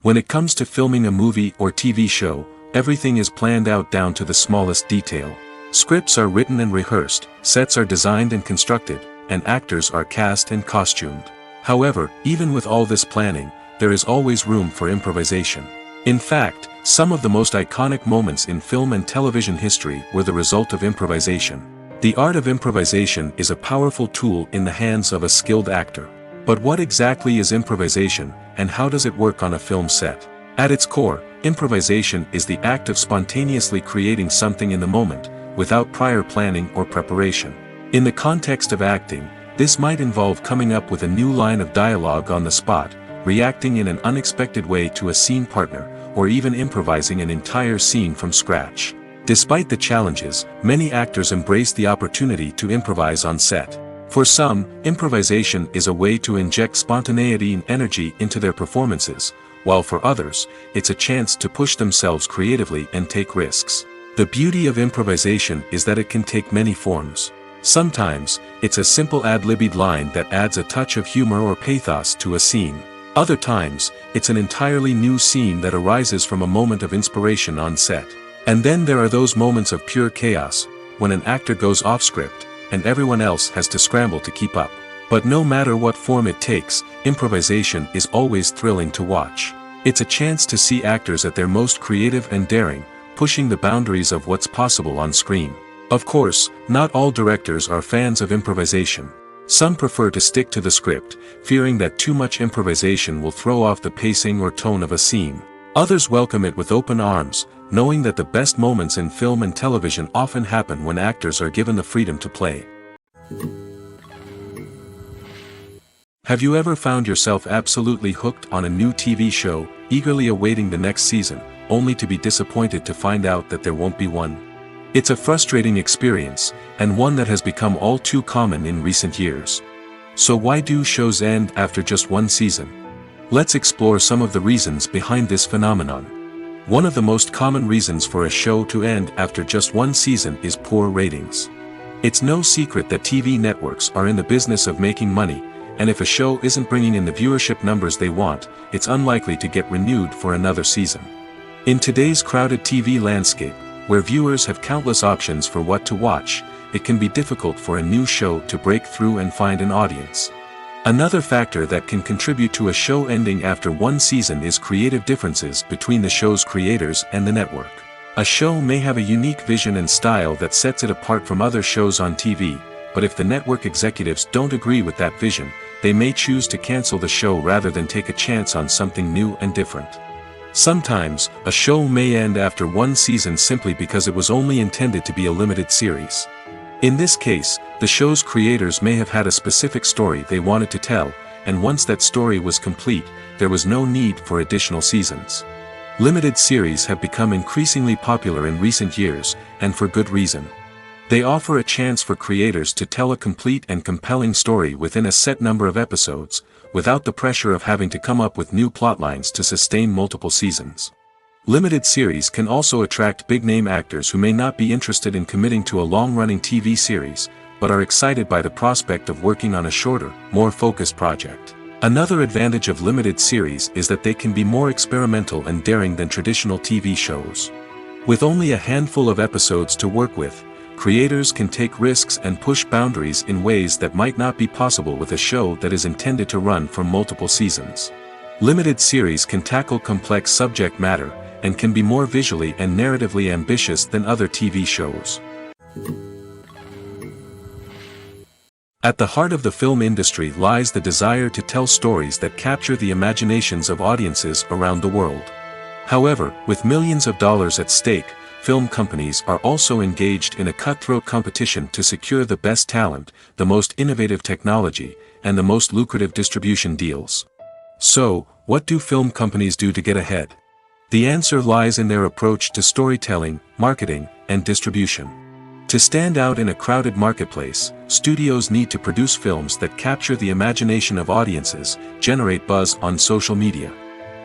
[SPEAKER 1] When it comes to filming a movie or TV show, everything is planned out down to the smallest detail. Scripts are written and rehearsed, sets are designed and constructed, and actors are cast and costumed. However, even with all this planning, there is always room for improvisation. In fact, some of the most iconic moments in film and television history were the result of improvisation. The art of improvisation is a powerful tool in the hands of a skilled actor. But what exactly is improvisation, and how does it work on a film set? At its core, improvisation is the act of spontaneously creating something in the moment, without prior planning or preparation. In the context of acting, this might involve coming up with a new line of dialogue on the spot, reacting in an unexpected way to a scene partner, or even improvising an entire scene from scratch. Despite the challenges, many actors embrace the opportunity to improvise on set. For some, improvisation is a way to inject spontaneity and energy into their performances, while for others, it's a chance to push themselves creatively and take risks. The beauty of improvisation is that it can take many forms. Sometimes, it's a simple ad-libbed line that adds a touch of humor or pathos to a scene. Other times, it's an entirely new scene that arises from a moment of inspiration on set. And then there are those moments of pure chaos, when an actor goes off script, and everyone else has to scramble to keep up. But no matter what form it takes, improvisation is always thrilling to watch. It's a chance to see actors at their most creative and daring, pushing the boundaries of what's possible on screen. Of course, not all directors are fans of improvisation. Some prefer to stick to the script, fearing that too much improvisation will throw off the pacing or tone of a scene. Others welcome it with open arms, knowing that the best moments in film and television often happen when actors are given the freedom to play. Have you ever found yourself absolutely hooked on a new TV show, eagerly awaiting the next season, only to be disappointed to find out that there won't be one? It's a frustrating experience, and one that has become all too common in recent years. So why do shows end after just one season? Let's explore some of the reasons behind this phenomenon. One of the most common reasons for a show to end after just one season is poor ratings. It's no secret that TV networks are in the business of making money, and if a show isn't bringing in the viewership numbers they want, it's unlikely to get renewed for another season. In today's crowded TV landscape, where viewers have countless options for what to watch, it can be difficult for a new show to break through and find an audience. Another factor that can contribute to a show ending after one season is creative differences between the show's creators and the network. A show may have a unique vision and style that sets it apart from other shows on TV, but if the network executives don't agree with that vision, they may choose to cancel the show rather than take a chance on something new and different. Sometimes, a show may end after one season simply because it was only intended to be a limited series. In this case, the show's creators may have had a specific story they wanted to tell, and once that story was complete, there was no need for additional seasons. Limited series have become increasingly popular in recent years, and for good reason. They offer a chance for creators to tell a complete and compelling story within a set number of episodes, without the pressure of having to come up with new plotlines to sustain multiple seasons. Limited series can also attract big-name actors who may not be interested in committing to a long-running TV series, but are excited by the prospect of working on a shorter, more focused project. Another advantage of limited series is that they can be more experimental and daring than traditional TV shows. With only a handful of episodes to work with, creators can take risks and push boundaries in ways that might not be possible with a show that is intended to run for multiple seasons. Limited series can tackle complex subject matter, and can be more visually and narratively ambitious than other TV shows. At the heart of the film industry lies the desire to tell stories that capture the imaginations of audiences around the world. However, with millions of dollars at stake, film companies are also engaged in a cutthroat competition to secure the best talent, the most innovative technology, and the most lucrative distribution deals. So, what do film companies do to get ahead? The answer lies in their approach to storytelling, marketing, and distribution. To stand out in a crowded marketplace, studios need to produce films that capture the imagination of audiences, generate buzz on social media.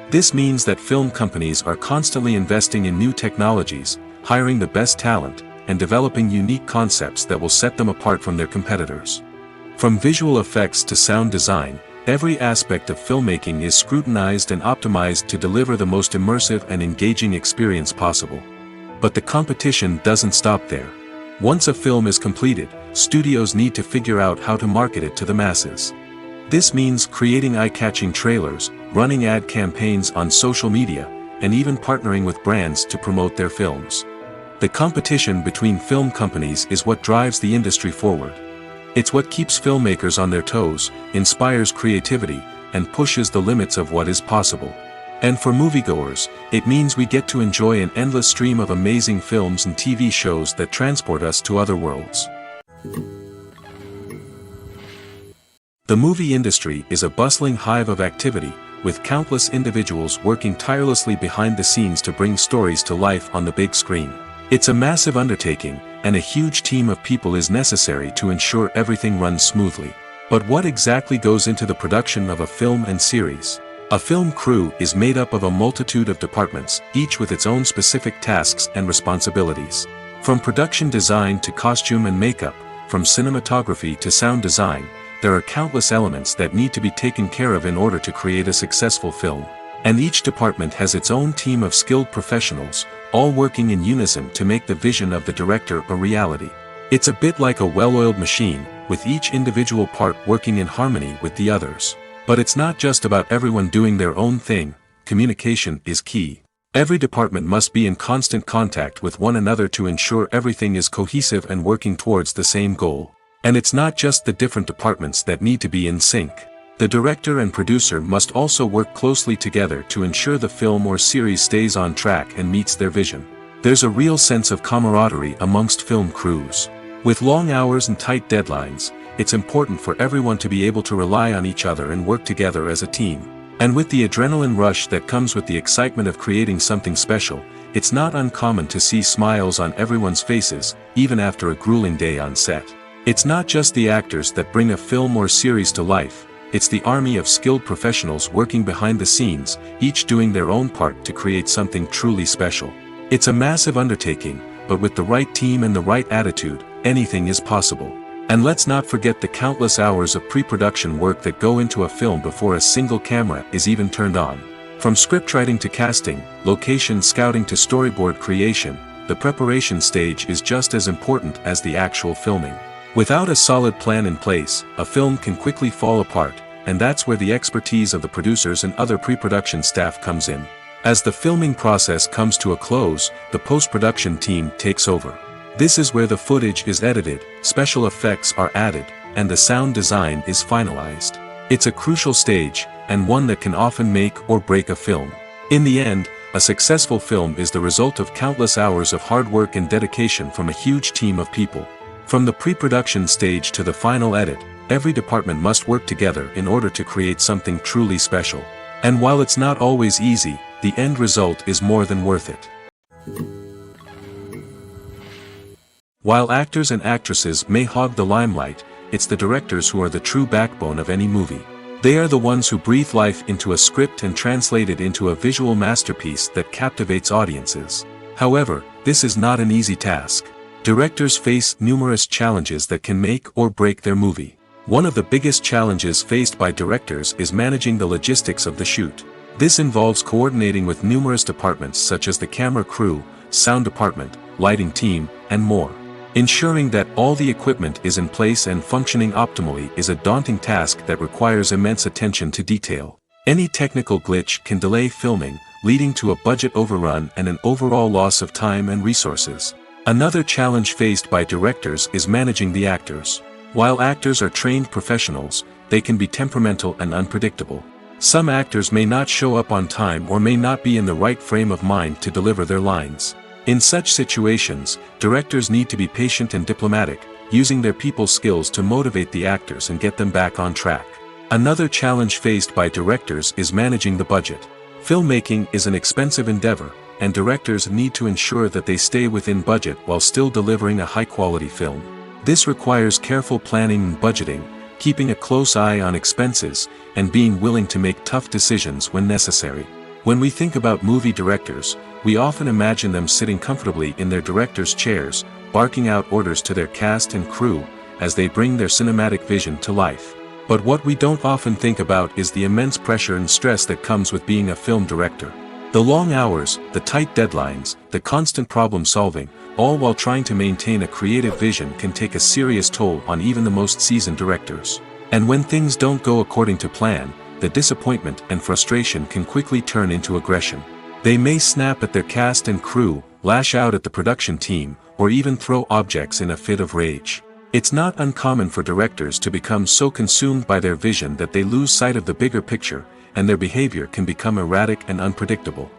[SPEAKER 1] This means that film companies are constantly investing in new technologies, hiring the best talent, and developing unique concepts that will set them apart from their competitors. From visual effects to sound design, every aspect of filmmaking is scrutinized and optimized to deliver the most immersive and engaging experience possible. But the competition doesn't stop there. Once a film is completed, studios need to figure out how to market it to the masses. This means creating eye-catching trailers, running ad campaigns on social media, and even partnering with brands to promote their films. The competition between film companies is what drives the industry forward. It's what keeps filmmakers on their toes, inspires creativity, and pushes the limits of what is possible. And for moviegoers, it means we get to enjoy an endless stream of amazing films and TV shows that transport us to other worlds. The movie industry is a bustling hive of activity, with countless individuals working tirelessly behind the scenes to bring stories to life on the big screen. It's a massive undertaking, and a huge team of people is necessary to ensure everything runs smoothly. But what exactly goes into the production of a film and series? A film crew is made up of a multitude of departments, each with its own specific tasks and responsibilities. From production design to costume and makeup, from cinematography to sound design, there are countless elements that need to be taken care of in order to create a successful film. And each department has its own team of skilled professionals, all working in unison to make the vision of the director a reality. It's a bit like a well-oiled machine, with each individual part working in harmony with the others. But it's not just about everyone doing their own thing. Communication is key. Every department must be in constant contact with one another to ensure everything is cohesive and working towards the same goal. And it's not just the different departments that need to be in sync. The director and producer must also work closely together to ensure the film or series stays on track and meets their vision. There's a real sense of camaraderie amongst film crews. With long hours and tight deadlines, it's important for everyone to be able to rely on each other and work together as a team. And with the adrenaline rush that comes with the excitement of creating something special, it's not uncommon to see smiles on everyone's faces, even after a grueling day on set. It's not just the actors that bring a film or series to life, it's the army of skilled professionals working behind the scenes, each doing their own part to create something truly special. It's a massive undertaking, but with the right team and the right attitude, anything is possible. And let's not forget the countless hours of pre-production work that go into a film before a single camera is even turned on. From scriptwriting to casting, location scouting to storyboard creation, the preparation stage is just as important as the actual filming. Without a solid plan in place, a film can quickly fall apart, and that's where the expertise of the producers and other pre-production staff comes in. As the filming process comes to a close, the post-production team takes over. This is where the footage is edited, special effects are added, and the sound design is finalized. It's a crucial stage, and one that can often make or break a film. In the end, a successful film is the result of countless hours of hard work and dedication from a huge team of people. From the pre-production stage to the final edit, every department must work together in order to create something truly special. And while it's not always easy, the end result is more than worth it. While actors and actresses may hog the limelight, it's the directors who are the true backbone of any movie. They are the ones who breathe life into a script and translate it into a visual masterpiece that captivates audiences. However, this is not an easy task. Directors face numerous challenges that can make or break their movie. One of the biggest challenges faced by directors is managing the logistics of the shoot. This involves coordinating with numerous departments such as the camera crew, sound department, lighting team, and more. Ensuring that all the equipment is in place and functioning optimally is a daunting task that requires immense attention to detail. Any technical glitch can delay filming, leading to a budget overrun and an overall loss of time and resources. Another challenge faced by directors is managing the actors. While actors are trained professionals, they can be temperamental and unpredictable. Some actors may not show up on time or may not be in the right frame of mind to deliver their lines. In such situations, directors need to be patient and diplomatic, using their people skills to motivate the actors and get them back on track. Another challenge faced by directors is managing the budget. Filmmaking is an expensive endeavor, and directors need to ensure that they stay within budget while still delivering a high-quality film. This requires careful planning and budgeting, keeping a close eye on expenses, and being willing to make tough decisions when necessary. When we think about movie directors, we often imagine them sitting comfortably in their director's chairs, barking out orders to their cast and crew, as they bring their cinematic vision to life. But what we don't often think about is the immense pressure and stress that comes with being a film director. The long hours, the tight deadlines, the constant problem solving, all while trying to maintain a creative vision can take a serious toll on even the most seasoned directors. And when things don't go according to plan, the disappointment and frustration can quickly turn into aggression. They may snap at their cast and crew, lash out at the production team, or even throw objects in a fit of rage. It's not uncommon for directors to become so consumed by their vision that they lose sight of the bigger picture, and their behavior can become erratic and unpredictable.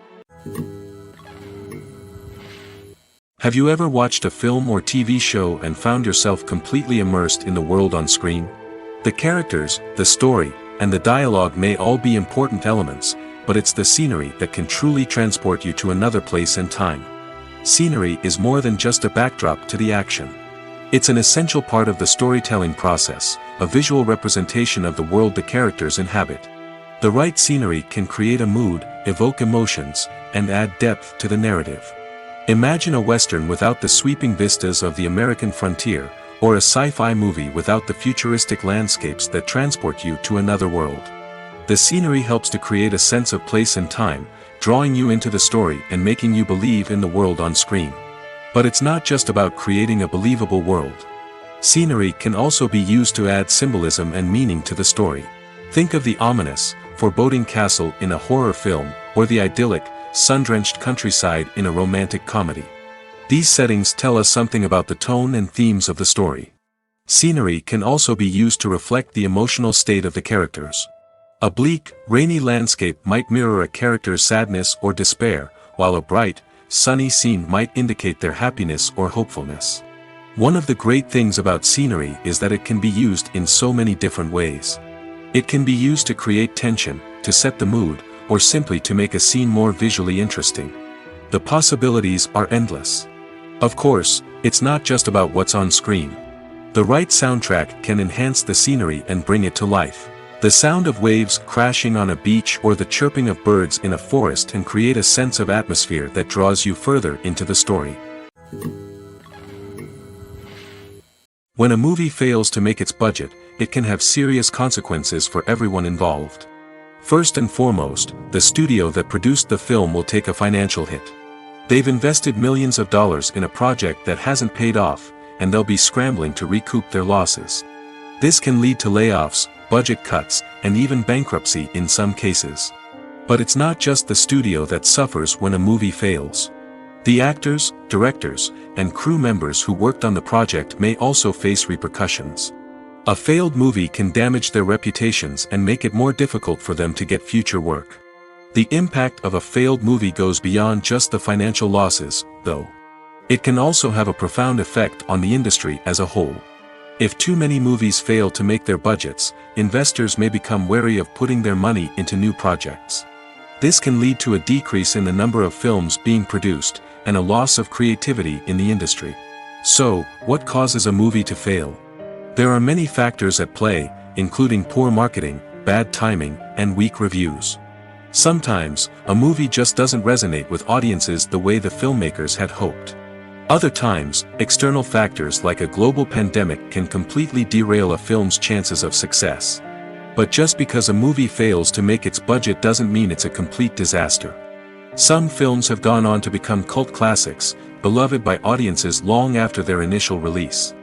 [SPEAKER 1] Have you ever watched a film or TV show and found yourself completely immersed in the world on screen? The characters, the story, and the dialogue may all be important elements, but it's the scenery that can truly transport you to another place and time. Scenery is more than just a backdrop to the action. It's an essential part of the storytelling process, a visual representation of the world the characters inhabit. The right scenery can create a mood, evoke emotions, and add depth to the narrative. Imagine a Western without the sweeping vistas of the American frontier, or a sci-fi movie without the futuristic landscapes that transport you to another world. The scenery helps to create a sense of place and time, drawing you into the story and making you believe in the world on screen. But it's not just about creating a believable world. Scenery can also be used to add symbolism and meaning to the story. Think of the ominous, foreboding castle in a horror film, or the idyllic, sun-drenched countryside in a romantic comedy. These settings tell us something about the tone and themes of the story. Scenery can also be used to reflect the emotional state of the characters. A bleak, rainy landscape might mirror a character's sadness or despair, while a bright, sunny scene might indicate their happiness or hopefulness. One of the great things about scenery is that it can be used in so many different ways. It can be used to create tension, to set the mood, or simply to make a scene more visually interesting. The possibilities are endless. Of course, it's not just about what's on screen. The right soundtrack can enhance the scenery and bring it to life. The sound of waves crashing on a beach or the chirping of birds in a forest can create a sense of atmosphere that draws you further into the story. When a movie fails to make its budget, it can have serious consequences for everyone involved. First and foremost, the studio that produced the film will take a financial hit. They've invested millions of dollars in a project that hasn't paid off, and they'll be scrambling to recoup their losses. This can lead to layoffs, budget cuts, and even bankruptcy in some cases. But it's not just the studio that suffers when a movie fails. The actors, directors, and crew members who worked on the project may also face repercussions. A failed movie can damage their reputations and make it more difficult for them to get future work. The impact of a failed movie goes beyond just the financial losses, though. It can also have a profound effect on the industry as a whole. If too many movies fail to make their budgets, investors may become wary of putting their money into new projects. This can lead to a decrease in the number of films being produced, and a loss of creativity in the industry. So, what causes a movie to fail? There are many factors at play, including poor marketing, bad timing, and weak reviews. Sometimes, a movie just doesn't resonate with audiences the way the filmmakers had hoped. Other times, external factors like a global pandemic can completely derail a film's chances of success. But just because a movie fails to make its budget doesn't mean it's a complete disaster. Some films have gone on to become cult classics, beloved by audiences long after their initial release.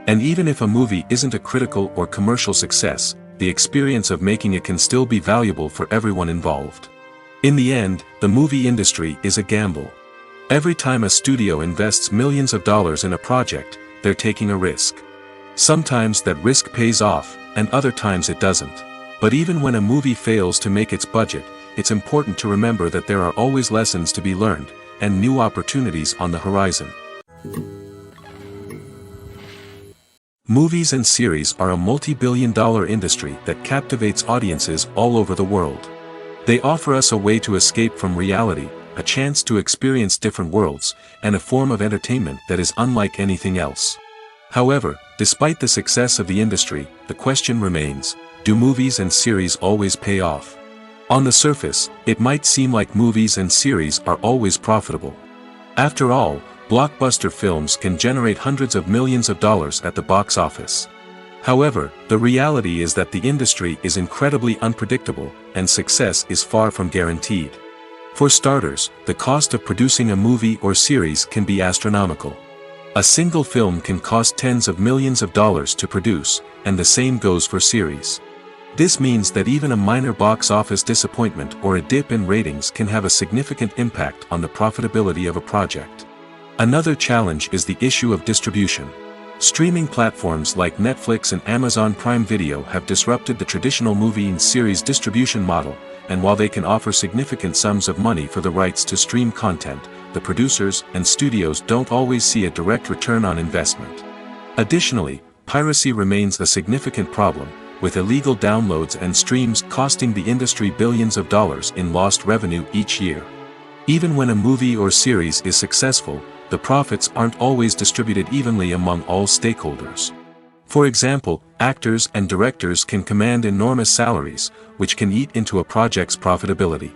[SPEAKER 1] And even if a movie isn't a critical or commercial success, the experience of making it can still be valuable for everyone involved. In the end, the movie industry is a gamble. Every time a studio invests millions of dollars in a project, they're taking a risk. Sometimes that risk pays off, and other times it doesn't. But even when a movie fails to make its budget, it's important to remember that there are always lessons to be learned, and new opportunities on the horizon. Movies and series are a multi-billion-dollar industry that captivates audiences all over the world. They offer us a way to escape from reality, a chance to experience different worlds, and a form of entertainment that is unlike anything else. However, despite the success of the industry, the question remains, do movies and series always pay off? On the surface, it might seem like movies and series are always profitable. After all, blockbuster films can generate hundreds of millions of dollars at the box office. However, the reality is that the industry is incredibly unpredictable, and success is far from guaranteed. For starters, the cost of producing a movie or series can be astronomical. A single film can cost tens of millions of dollars to produce, and the same goes for series. This means that even a minor box office disappointment or a dip in ratings can have a significant impact on the profitability of a project. Another challenge is the issue of distribution. Streaming platforms like Netflix and Amazon Prime Video have disrupted the traditional movie and series distribution model, and while they can offer significant sums of money for the rights to stream content, the producers and studios don't always see a direct return on investment. Additionally, piracy remains a significant problem, with illegal downloads and streams costing the industry billions of dollars in lost revenue each year. Even when a movie or series is successful, the profits aren't always distributed evenly among all stakeholders. For example, actors and directors can command enormous salaries, which can eat into a project's profitability.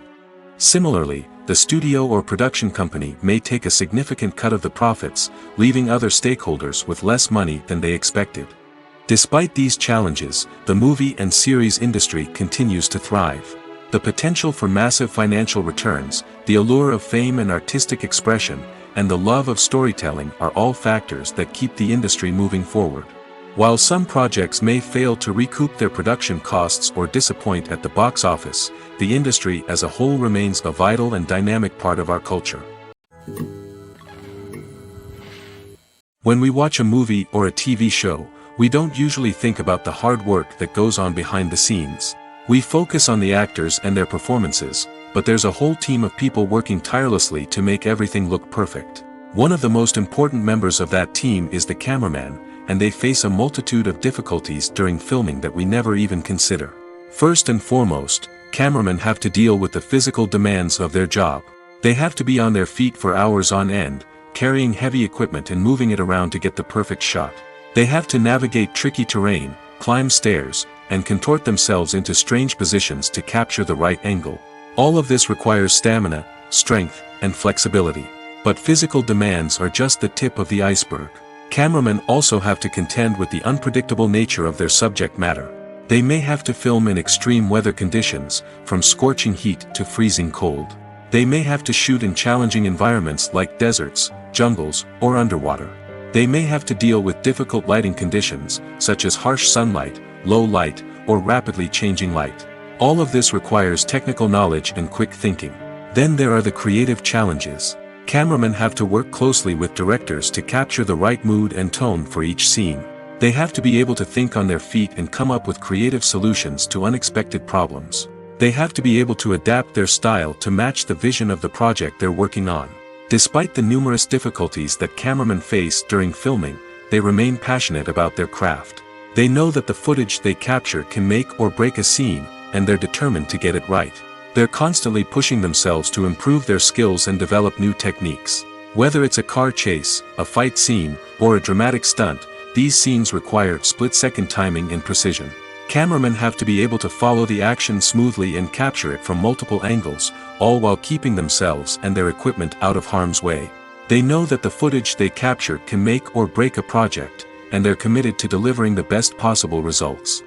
[SPEAKER 1] Similarly, the studio or production company may take a significant cut of the profits, leaving other stakeholders with less money than they expected. Despite these challenges, the movie and series industry continues to thrive. The potential for massive financial returns, the allure of fame and artistic expression, and the love of storytelling are all factors that keep the industry moving forward. While some projects may fail to recoup their production costs or disappoint at the box office, the industry as a whole remains a vital and dynamic part of our culture. When we watch a movie or a TV show, we don't usually think about the hard work that goes on behind the scenes. We focus on the actors and their performances, but there's a whole team of people working tirelessly to make everything look perfect. One of the most important members of that team is the cameraman, and they face a multitude of difficulties during filming that we never even consider. First and foremost, cameramen have to deal with the physical demands of their job. They have to be on their feet for hours on end, carrying heavy equipment and moving it around to get the perfect shot. They have to navigate tricky terrain, climb stairs, and contort themselves into strange positions to capture the right angle. All of this requires stamina, strength, and flexibility. But physical demands are just the tip of the iceberg. Cameramen also have to contend with the unpredictable nature of their subject matter. They may have to film in extreme weather conditions, from scorching heat to freezing cold. They may have to shoot in challenging environments like deserts, jungles, or underwater. They may have to deal with difficult lighting conditions, such as harsh sunlight, low light, or rapidly changing light. All of this requires technical knowledge and quick thinking. Then there are the creative challenges. Cameramen have to work closely with directors to capture the right mood and tone for each scene. They have to be able to think on their feet and come up with creative solutions to unexpected problems. They have to be able to adapt their style to match the vision of the project they're working on. Despite the numerous difficulties that cameramen face during filming, they remain passionate about their craft. They know that the footage they capture can make or break a scene, and they're determined to get it right. They're constantly pushing themselves to improve their skills and develop new techniques. Whether it's a car chase, a fight scene, or a dramatic stunt, these scenes require split-second timing and precision. Cameramen have to be able to follow the action smoothly and capture it from multiple angles, all while keeping themselves and their equipment out of harm's way. They know that the footage they capture can make or break a project, and they're committed to delivering the best possible results.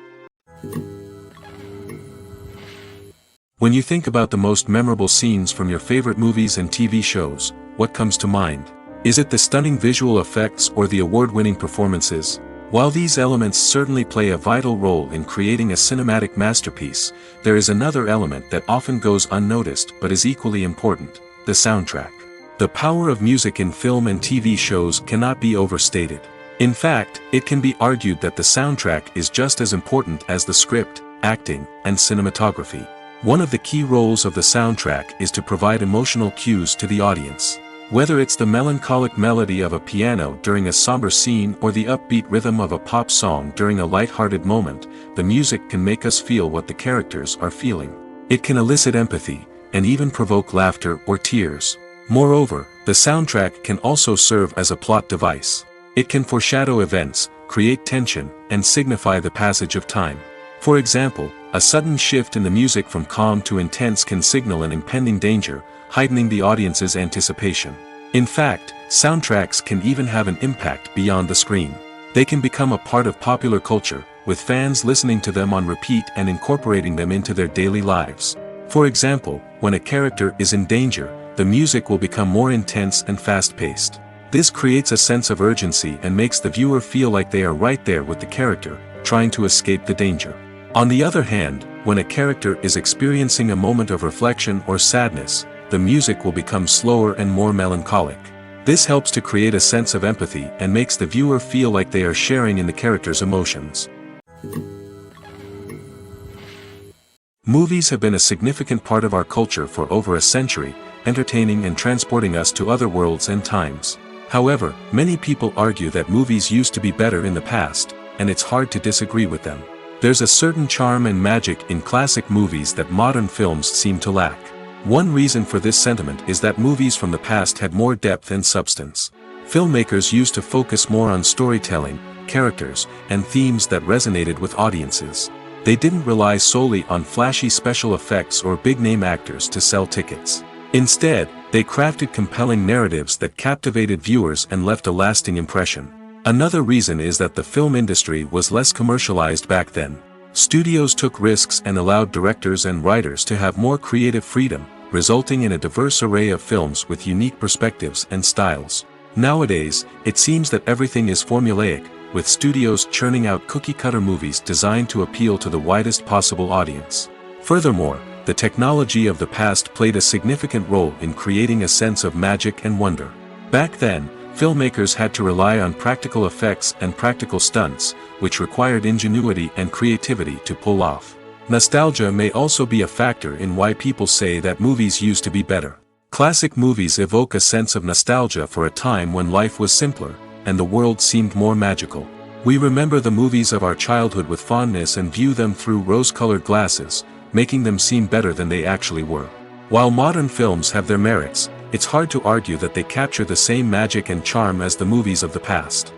[SPEAKER 1] When you think about the most memorable scenes from your favorite movies and TV shows, what comes to mind? Is it the stunning visual effects or the award-winning performances? While these elements certainly play a vital role in creating a cinematic masterpiece, there is another element that often goes unnoticed but is equally important: the soundtrack. The power of music in film and TV shows cannot be overstated. In fact, it can be argued that the soundtrack is just as important as the script, acting, and cinematography. One of the key roles of the soundtrack is to provide emotional cues to the audience. Whether it's the melancholic melody of a piano during a somber scene or the upbeat rhythm of a pop song during a light-hearted moment, the music can make us feel what the characters are feeling. It can elicit empathy, and even provoke laughter or tears. Moreover, the soundtrack can also serve as a plot device. It can foreshadow events, create tension, and signify the passage of time. For example, a sudden shift in the music from calm to intense can signal an impending danger, heightening the audience's anticipation. In fact, soundtracks can even have an impact beyond the screen. They can become a part of popular culture, with fans listening to them on repeat and incorporating them into their daily lives. For example, when a character is in danger, the music will become more intense and fast-paced. This creates a sense of urgency and makes the viewer feel like they are right there with the character, trying to escape the danger. On the other hand, when a character is experiencing a moment of reflection or sadness, the music will become slower and more melancholic. This helps to create a sense of empathy and makes the viewer feel like they are sharing in the character's emotions. Movies have been a significant part of our culture for over a century, entertaining and transporting us to other worlds and times. However, many people argue that movies used to be better in the past, and it's hard to disagree with them. There's a certain charm and magic in classic movies that modern films seem to lack. One reason for this sentiment is that movies from the past had more depth and substance. Filmmakers used to focus more on storytelling, characters, and themes that resonated with audiences. They didn't rely solely on flashy special effects or big-name actors to sell tickets. Instead, they crafted compelling narratives that captivated viewers and left a lasting impression. Another reason is that the film industry was less commercialized back then. Studios took risks and allowed directors and writers to have more creative freedom, resulting in a diverse array of films with unique perspectives and styles. Nowadays, it seems that everything is formulaic, with studios churning out cookie-cutter movies designed to appeal to the widest possible audience. Furthermore, the technology of the past played a significant role in creating a sense of magic and wonder. Back then, filmmakers had to rely on practical effects and practical stunts, which required ingenuity and creativity to pull off. Nostalgia may also be a factor in why people say that movies used to be better. Classic movies evoke a sense of nostalgia for a time when life was simpler, and the world seemed more magical. We remember the movies of our childhood with fondness and view them through rose-colored glasses, making them seem better than they actually were. While modern films have their merits, it's hard to argue that they capture the same magic and charm as the movies of the past.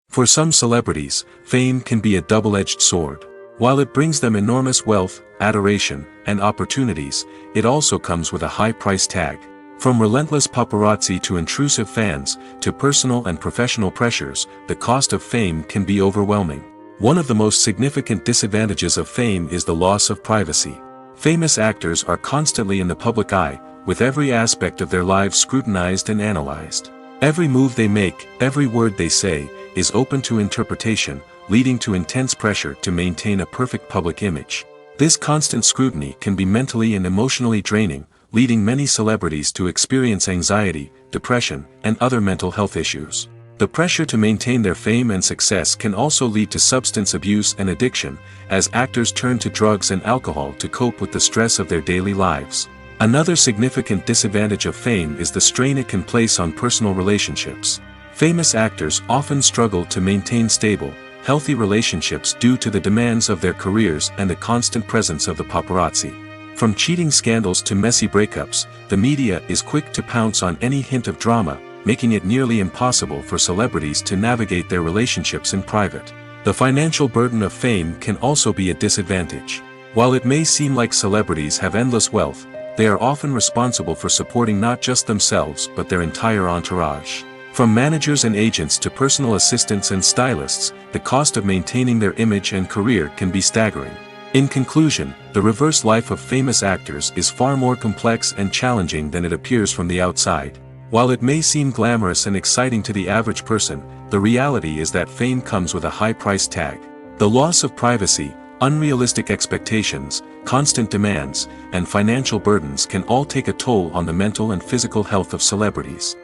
[SPEAKER 1] For some celebrities, fame can be a double-edged sword. While it brings them enormous wealth, adoration, and opportunities, it also comes with a high price tag. From relentless paparazzi to intrusive fans, to personal and professional pressures, the cost of fame can be overwhelming. One of the most significant disadvantages of fame is the loss of privacy. Famous actors are constantly in the public eye, with every aspect of their lives scrutinized and analyzed. Every move they make, every word they say, is open to interpretation, leading to intense pressure to maintain a perfect public image. This constant scrutiny can be mentally and emotionally draining, leading many celebrities to experience anxiety, depression, and other mental health issues. The pressure to maintain their fame and success can also lead to substance abuse and addiction, as actors turn to drugs and alcohol to cope with the stress of their daily lives. Another significant disadvantage of fame is the strain it can place on personal relationships. Famous actors often struggle to maintain stable, healthy relationships due to the demands of their careers and the constant presence of the paparazzi. From cheating scandals to messy breakups, the media is quick to pounce on any hint of drama, making it nearly impossible for celebrities to navigate their relationships in private. The financial burden of fame can also be a disadvantage. While it may seem like celebrities have endless wealth, they are often responsible for supporting not just themselves but their entire entourage. From managers and agents to personal assistants and stylists, the cost of maintaining their image and career can be staggering. In conclusion, the reverse life of famous actors is far more complex and challenging than it appears from the outside. While it may seem glamorous and exciting to the average person, the reality is that fame comes with a high price tag. The loss of privacy, unrealistic expectations, constant demands, and financial burdens can all take a toll on the mental and physical health of celebrities.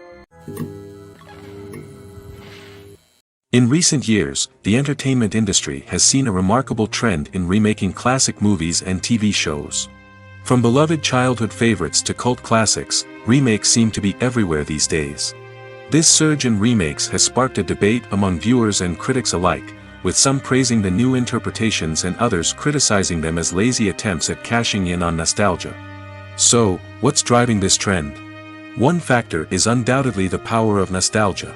[SPEAKER 1] In recent years, the entertainment industry has seen a remarkable trend in remaking classic movies and TV shows. From beloved childhood favorites to cult classics, remakes seem to be everywhere these days. This surge in remakes has sparked a debate among viewers and critics alike, with some praising the new interpretations and others criticizing them as lazy attempts at cashing in on nostalgia. So, what's driving this trend? One factor is undoubtedly the power of nostalgia.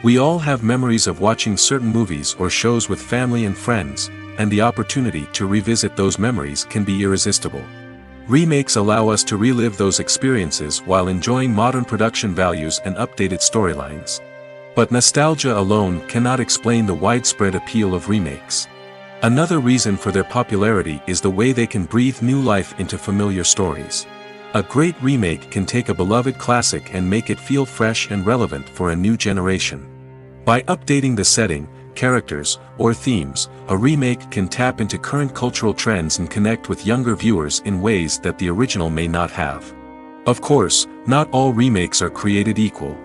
[SPEAKER 1] We all have memories of watching certain movies or shows with family and friends, and the opportunity to revisit those memories can be irresistible. Remakes allow us to relive those experiences while enjoying modern production values and updated storylines. But nostalgia alone cannot explain the widespread appeal of remakes. Another reason for their popularity is the way they can breathe new life into familiar stories. A great remake can take a beloved classic and make it feel fresh and relevant for a new generation. By updating the setting, characters, or themes, a remake can tap into current cultural trends and connect with younger viewers in ways that the original may not have. Of course, not all remakes are created equal.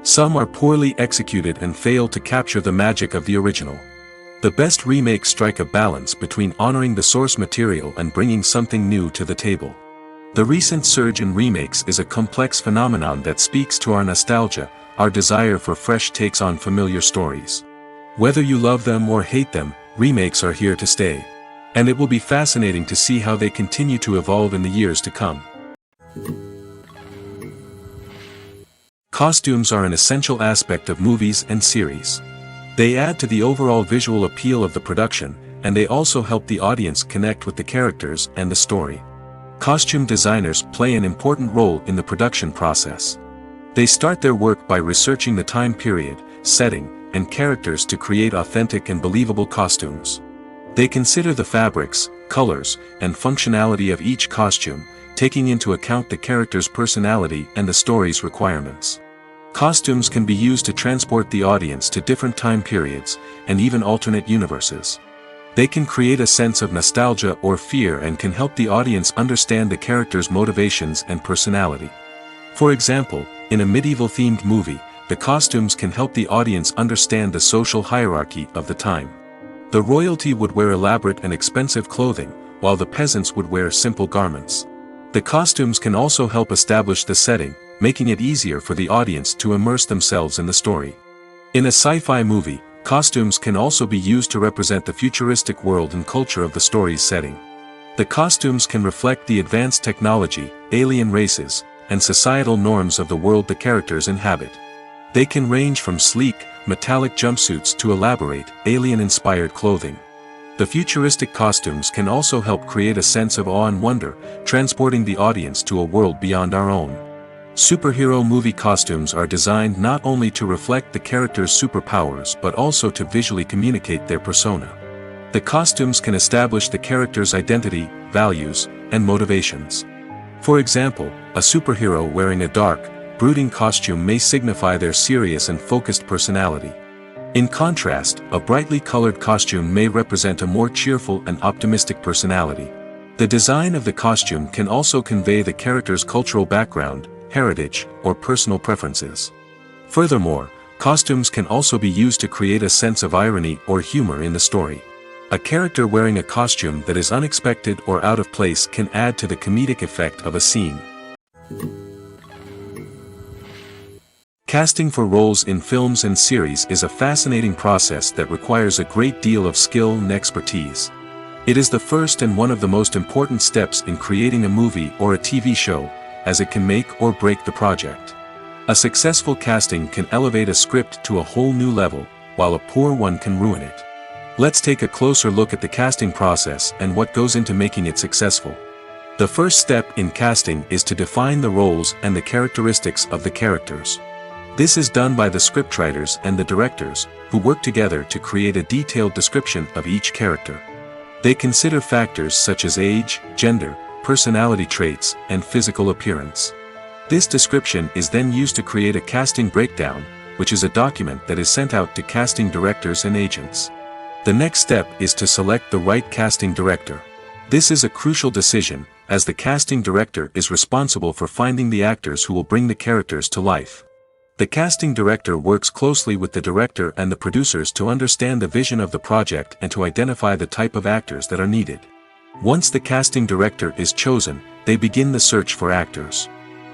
[SPEAKER 1] Some are poorly executed and fail to capture the magic of the original. The best remakes strike a balance between honoring the source material and bringing something new to the table. The recent surge in remakes is a complex phenomenon that speaks to our nostalgia, our desire for fresh takes on familiar stories. Whether you love them or hate them, remakes are here to stay. And it will be fascinating to see how they continue to evolve in the years to come. Costumes are an essential aspect of movies and series. They add to the overall visual appeal of the production, and they also help the audience connect with the characters and the story. Costume designers play an important role in the production process. They start their work by researching the time period, setting, and characters to create authentic and believable costumes. They consider the fabrics, colors, and functionality of each costume, taking into account the character's personality and the story's requirements. Costumes can be used to transport the audience to different time periods, and even alternate universes. They can create a sense of nostalgia or fear and can help the audience understand the character's motivations and personality. For example, in a medieval-themed movie, the costumes can help the audience understand the social hierarchy of the time. The royalty would wear elaborate and expensive clothing, while the peasants would wear simple garments. The costumes can also help establish the setting, making it easier for the audience to immerse themselves in the story. In a sci-fi movie, costumes can also be used to represent the futuristic world and culture of the story's setting. The costumes can reflect the advanced technology, alien races, and societal norms of the world the characters inhabit. They can range from sleek, metallic jumpsuits to elaborate, alien-inspired clothing. The futuristic costumes can also help create a sense of awe and wonder, transporting the audience to a world beyond our own. Superhero movie costumes are designed not only to reflect the character's superpowers but also to visually communicate their persona. The costumes can establish the character's identity, values, and motivations. For example, a superhero wearing a dark, brooding costume may signify their serious and focused personality. In contrast, a brightly colored costume may represent a more cheerful and optimistic personality. The design of the costume can also convey the character's cultural background, heritage, or personal preferences. Furthermore, costumes can also be used to create a sense of irony or humor in the story. A character wearing a costume that is unexpected or out of place can add to the comedic effect of a scene. Casting for roles in films and series is a fascinating process that requires a great deal of skill and expertise. It is the first and one of the most important steps in creating a movie or a TV show, as it can make or break the project. A successful casting can elevate a script to a whole new level, while a poor one can ruin it. Let's take a closer look at the casting process and what goes into making it successful. The first step in casting is to define the roles and the characteristics of the characters. This is done by the scriptwriters and the directors, who work together to create a detailed description of each character. They consider factors such as age, gender, personality traits, and physical appearance. This description is then used to create a casting breakdown, which is a document that is sent out to casting directors and agents. The next step is to select the right casting director. This is a crucial decision, as the casting director is responsible for finding the actors who will bring the characters to life. The casting director works closely with the director and the producers to understand the vision of the project and to identify the type of actors that are needed. Once the casting director is chosen, they begin the search for actors.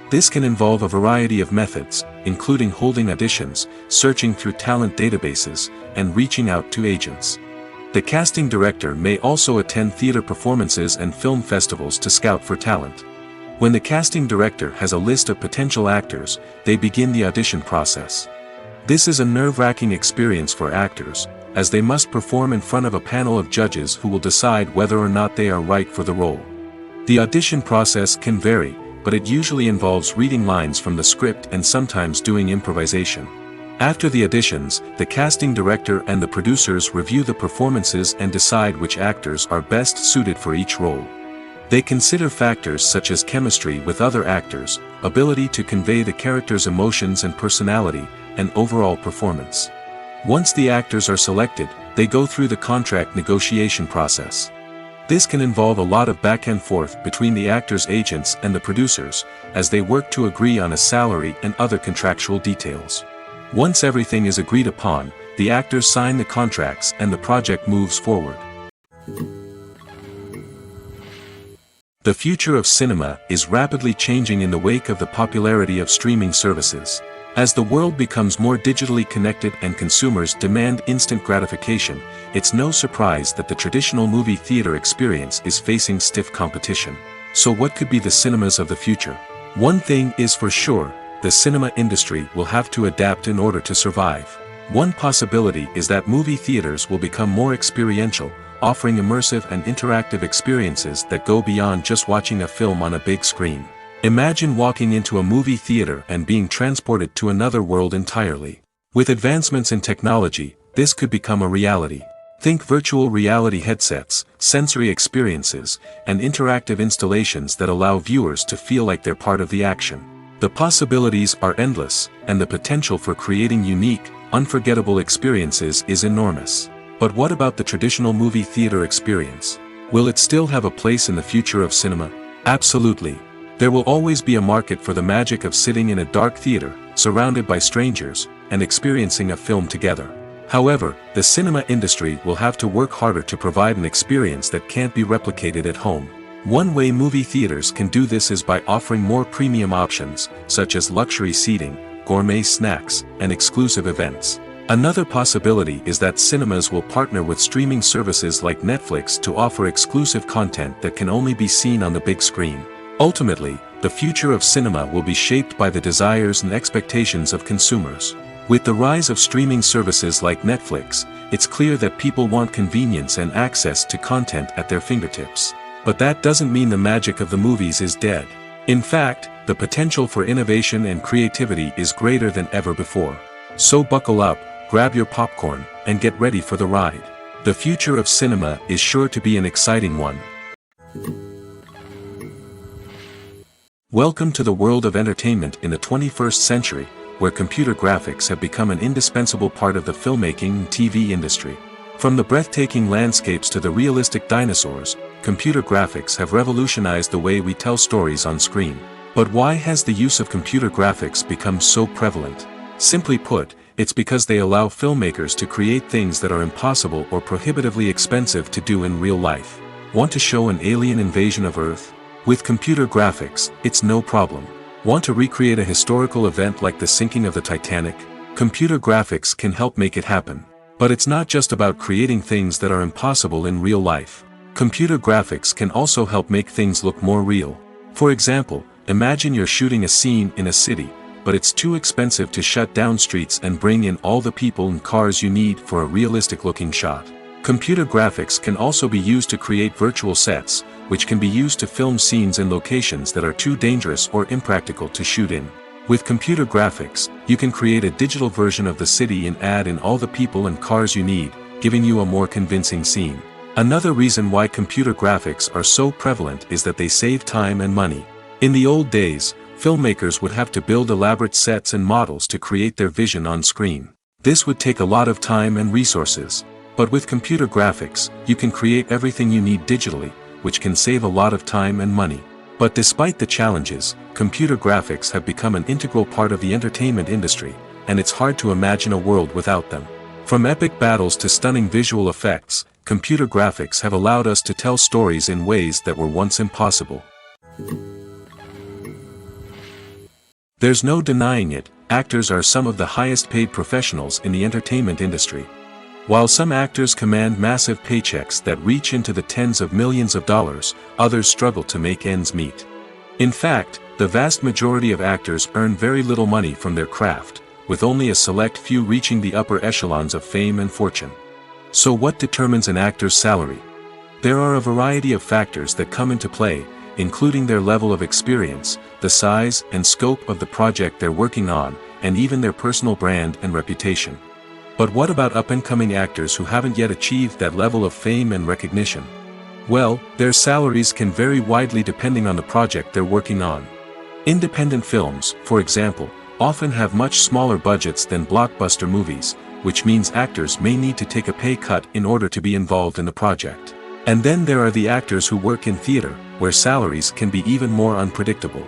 [SPEAKER 1] This can involve a variety of methods, including holding auditions, searching through talent databases, and reaching out to agents. The casting director may also attend theater performances and film festivals to scout for talent. When the casting director has a list of potential actors, they begin the audition process. This is a nerve-wracking experience for actors, as they must perform in front of a panel of judges who will decide whether or not they are right for the role. The audition process can vary, but it usually involves reading lines from the script and sometimes doing improvisation. After the auditions, the casting director and the producers review the performances and decide which actors are best suited for each role. They consider factors such as chemistry with other actors, ability to convey the character's emotions and personality, and overall performance. Once the actors are selected, they go through the contract negotiation process. This can involve a lot of back and forth between the actors' agents and the producers, as they work to agree on a salary and other contractual details. Once everything is agreed upon, the actors sign the contracts and the project moves forward. The future of cinema is rapidly changing in the wake of the popularity of streaming services. As the world becomes more digitally connected and consumers demand instant gratification, it's no surprise that the traditional movie theater experience is facing stiff competition. So what could be the cinemas of the future? One thing is for sure, the cinema industry will have to adapt in order to survive. One possibility is that movie theaters will become more experiential, offering immersive and interactive experiences that go beyond just watching a film on a big screen. Imagine walking into a movie theater and being transported to another world entirely. With advancements in technology, this could become a reality. Think virtual reality headsets, sensory experiences, and interactive installations that allow viewers to feel like they're part of the action. The possibilities are endless, and the potential for creating unique, unforgettable experiences is enormous. But what about the traditional movie theater experience? Will it still have a place in the future of cinema? Absolutely. There will always be a market for the magic of sitting in a dark theater, surrounded by strangers, and experiencing a film together. However, the cinema industry will have to work harder to provide an experience that can't be replicated at home. One way movie theaters can do this is by offering more premium options, such as luxury seating, gourmet snacks, and exclusive events. Another possibility is that cinemas will partner with streaming services like Netflix to offer exclusive content that can only be seen on the big screen. Ultimately, the future of cinema will be shaped by the desires and expectations of consumers. With the rise of streaming services like Netflix, it's clear that people want convenience and access to content at their fingertips. But that doesn't mean the magic of the movies is dead. In fact, the potential for innovation and creativity is greater than ever before. So buckle up, grab your popcorn, and get ready for the ride. The future of cinema is sure to be an exciting one. Welcome to the world of entertainment in the 21st century, where computer graphics have become an indispensable part of the filmmaking and TV industry. From the breathtaking landscapes to the realistic dinosaurs, computer graphics have revolutionized the way we tell stories on screen. But why has the use of computer graphics become so prevalent? Simply put, it's because they allow filmmakers to create things that are impossible or prohibitively expensive to do in real life. Want to show an alien invasion of Earth? With computer graphics, it's no problem. Want to recreate a historical event like the sinking of the Titanic? Computer graphics can help make it happen. But it's not just about creating things that are impossible in real life. Computer graphics can also help make things look more real. For example, imagine you're shooting a scene in a city, but it's too expensive to shut down streets and bring in all the people and cars you need for a realistic-looking shot. Computer graphics can also be used to create virtual sets, which can be used to film scenes in locations that are too dangerous or impractical to shoot in. With computer graphics, you can create a digital version of the city and add in all the people and cars you need, giving you a more convincing scene. Another reason why computer graphics are so prevalent is that they save time and money. In the old days, filmmakers would have to build elaborate sets and models to create their vision on screen. This would take a lot of time and resources. But with computer graphics, you can create everything you need digitally, which can save a lot of time and money. But despite the challenges, computer graphics have become an integral part of the entertainment industry, and it's hard to imagine a world without them. From epic battles to stunning visual effects, computer graphics have allowed us to tell stories in ways that were once impossible. There's no denying it, actors are some of the highest paid professionals in the entertainment industry. While some actors command massive paychecks that reach into the tens of millions of dollars, others struggle to make ends meet. In fact, the vast majority of actors earn very little money from their craft, with only a select few reaching the upper echelons of fame and fortune. So what determines an actor's salary? There are a variety of factors that come into play, including their level of experience, the size and scope of the project they're working on, and even their personal brand and reputation. But what about up-and-coming actors who haven't yet achieved that level of fame and recognition? Well, their salaries can vary widely depending on the project they're working on. Independent films, for example, often have much smaller budgets than blockbuster movies, which means actors may need to take a pay cut in order to be involved in the project. And then there are the actors who work in theater, where salaries can be even more unpredictable.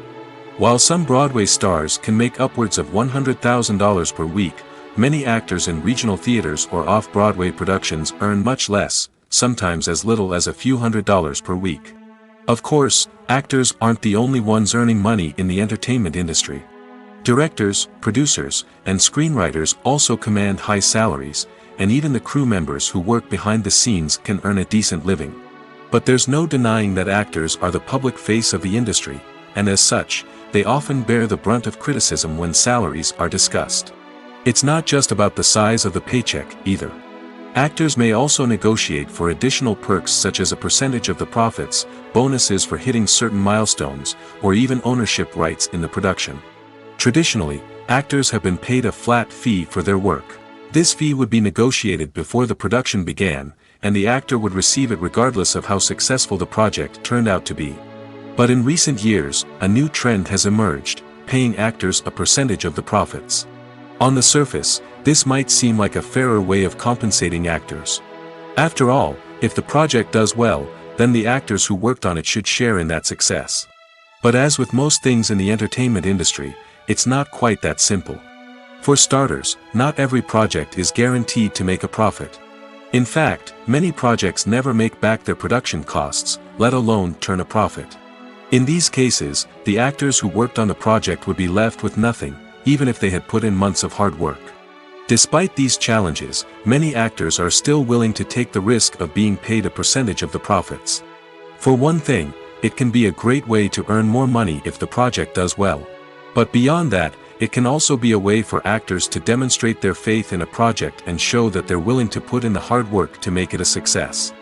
[SPEAKER 1] While some Broadway stars can make upwards of $100,000 per week, many actors in regional theaters or off-Broadway productions earn much less, sometimes as little as a few $100s per week. Of course, actors aren't the only ones earning money in the entertainment industry. Directors, producers, and screenwriters also command high salaries, and even the crew members who work behind the scenes can earn a decent living. But there's no denying that actors are the public face of the industry, and as such, they often bear the brunt of criticism when salaries are discussed. It's not just about the size of the paycheck, either. Actors may also negotiate for additional perks such as a percentage of the profits, bonuses for hitting certain milestones, or even ownership rights in the production. Traditionally, actors have been paid a flat fee for their work. This fee would be negotiated before the production began, and the actor would receive it regardless of how successful the project turned out to be. But in recent years, a new trend has emerged, paying actors a percentage of the profits. On the surface, this might seem like a fairer way of compensating actors. After all, if the project does well, then the actors who worked on it should share in that success. But as with most things in the entertainment industry, it's not quite that simple. For starters, not every project is guaranteed to make a profit. In fact, many projects never make back their production costs, let alone turn a profit. In these cases, the actors who worked on the project would be left with nothing, even if they had put in months of hard work. Despite these challenges, many actors are still willing to take the risk of being paid a percentage of the profits. For one thing, it can be a great way to earn more money if the project does well. But beyond that, it can also be a way for actors to demonstrate their faith in a project and show that they're willing to put in the hard work to make it a success.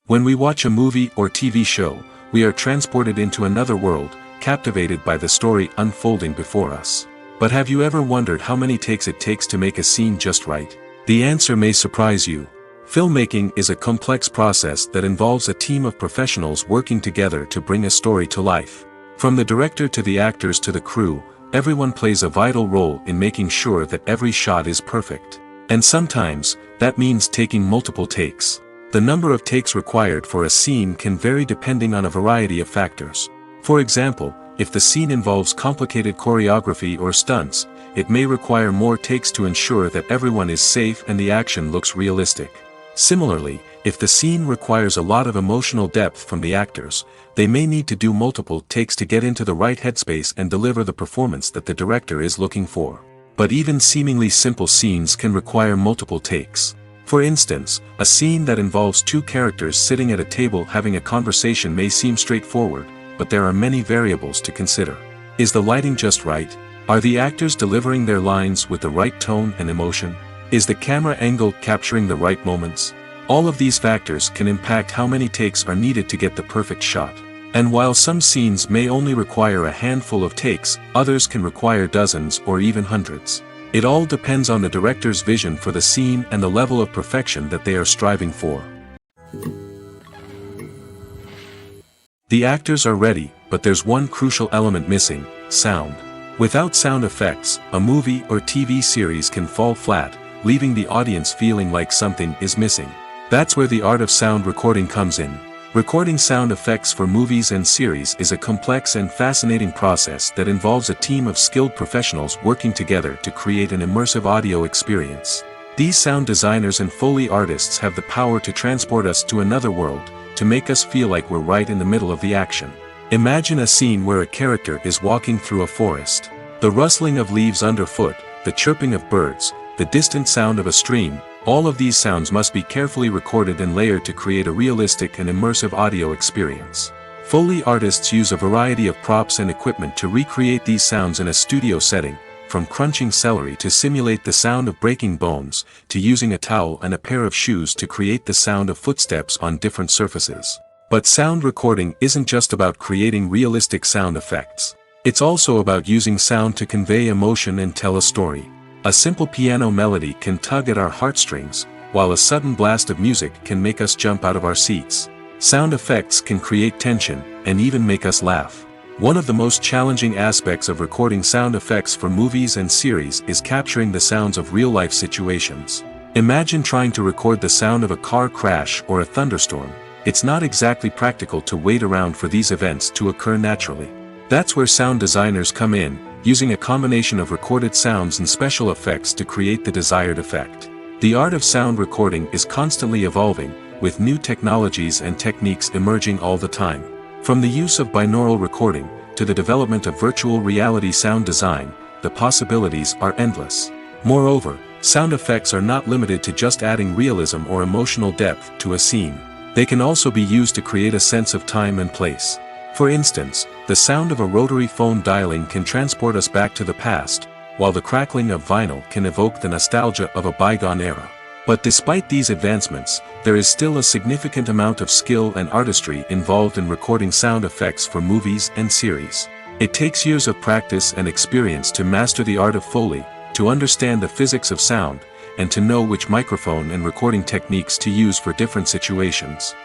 [SPEAKER 1] When we watch a movie or TV show, we are transported into another world, captivated by the story unfolding before us. But have you ever wondered how many takes it takes to make a scene just right? The answer may surprise you. Filmmaking is a complex process that involves a team of professionals working together to bring a story to life. From the director to the actors to the crew, everyone plays a vital role in making sure that every shot is perfect. And sometimes, that means taking multiple takes. The number of takes required for a scene can vary depending on a variety of factors. For example, if the scene involves complicated choreography or stunts, it may require more takes to ensure that everyone is safe and the action looks realistic. Similarly, if the scene requires a lot of emotional depth from the actors, they may need to do multiple takes to get into the right headspace and deliver the performance that the director is looking for. But even seemingly simple scenes can require multiple takes. For instance, a scene that involves two characters sitting at a table having a conversation may seem straightforward, but there are many variables to consider. Is the lighting just right? Are the actors delivering their lines with the right tone and emotion? Is the camera angle capturing the right moments? All of these factors can impact how many takes are needed to get the perfect shot. And while some scenes may only require a handful of takes, others can require dozens or even hundreds. It all depends on the director's vision for the scene and the level of perfection that they are striving for. The actors are ready, but there's one crucial element missing: sound. Without sound effects, a movie or TV series can fall flat, leaving the audience feeling like something is missing. That's where the art of sound recording comes in. Recording sound effects for movies and series is a complex and fascinating process that involves a team of skilled professionals working together to create an immersive audio experience. These sound designers and Foley artists have the power to transport us to another world, to make us feel like we're right in the middle of the action. Imagine a scene where a character is walking through a forest. The rustling of leaves underfoot, the chirping of birds, the distant sound of a stream, all of these sounds must be carefully recorded and layered to create a realistic and immersive audio experience. Foley artists use a variety of props and equipment to recreate these sounds in a studio setting, from crunching celery to simulate the sound of breaking bones, to using a towel and a pair of shoes to create the sound of footsteps on different surfaces. But sound recording isn't just about creating realistic sound effects. It's also about using sound to convey emotion and tell a story. A simple piano melody can tug at our heartstrings, while a sudden blast of music can make us jump out of our seats. Sound effects can create tension, and even make us laugh. One of the most challenging aspects of recording sound effects for movies and series is capturing the sounds of real-life situations. Imagine trying to record the sound of a car crash or a thunderstorm. It's not exactly practical to wait around for these events to occur naturally. That's where sound designers come in, using a combination of recorded sounds and special effects to create the desired effect. The art of sound recording is constantly evolving, with new technologies and techniques emerging all the time. From the use of binaural recording, to the development of virtual reality sound design, the possibilities are endless. Moreover, sound effects are not limited to just adding realism or emotional depth to a scene. They can also be used to create a sense of time and place. For instance, the sound of a rotary phone dialing can transport us back to the past, while the crackling of vinyl can evoke the nostalgia of a bygone era. But despite these advancements, there is still a significant amount of skill and artistry involved in recording sound effects for movies and series. It takes years of practice and experience to master the art of Foley, to understand the physics of sound, and to know which microphone and recording techniques to use for different situations.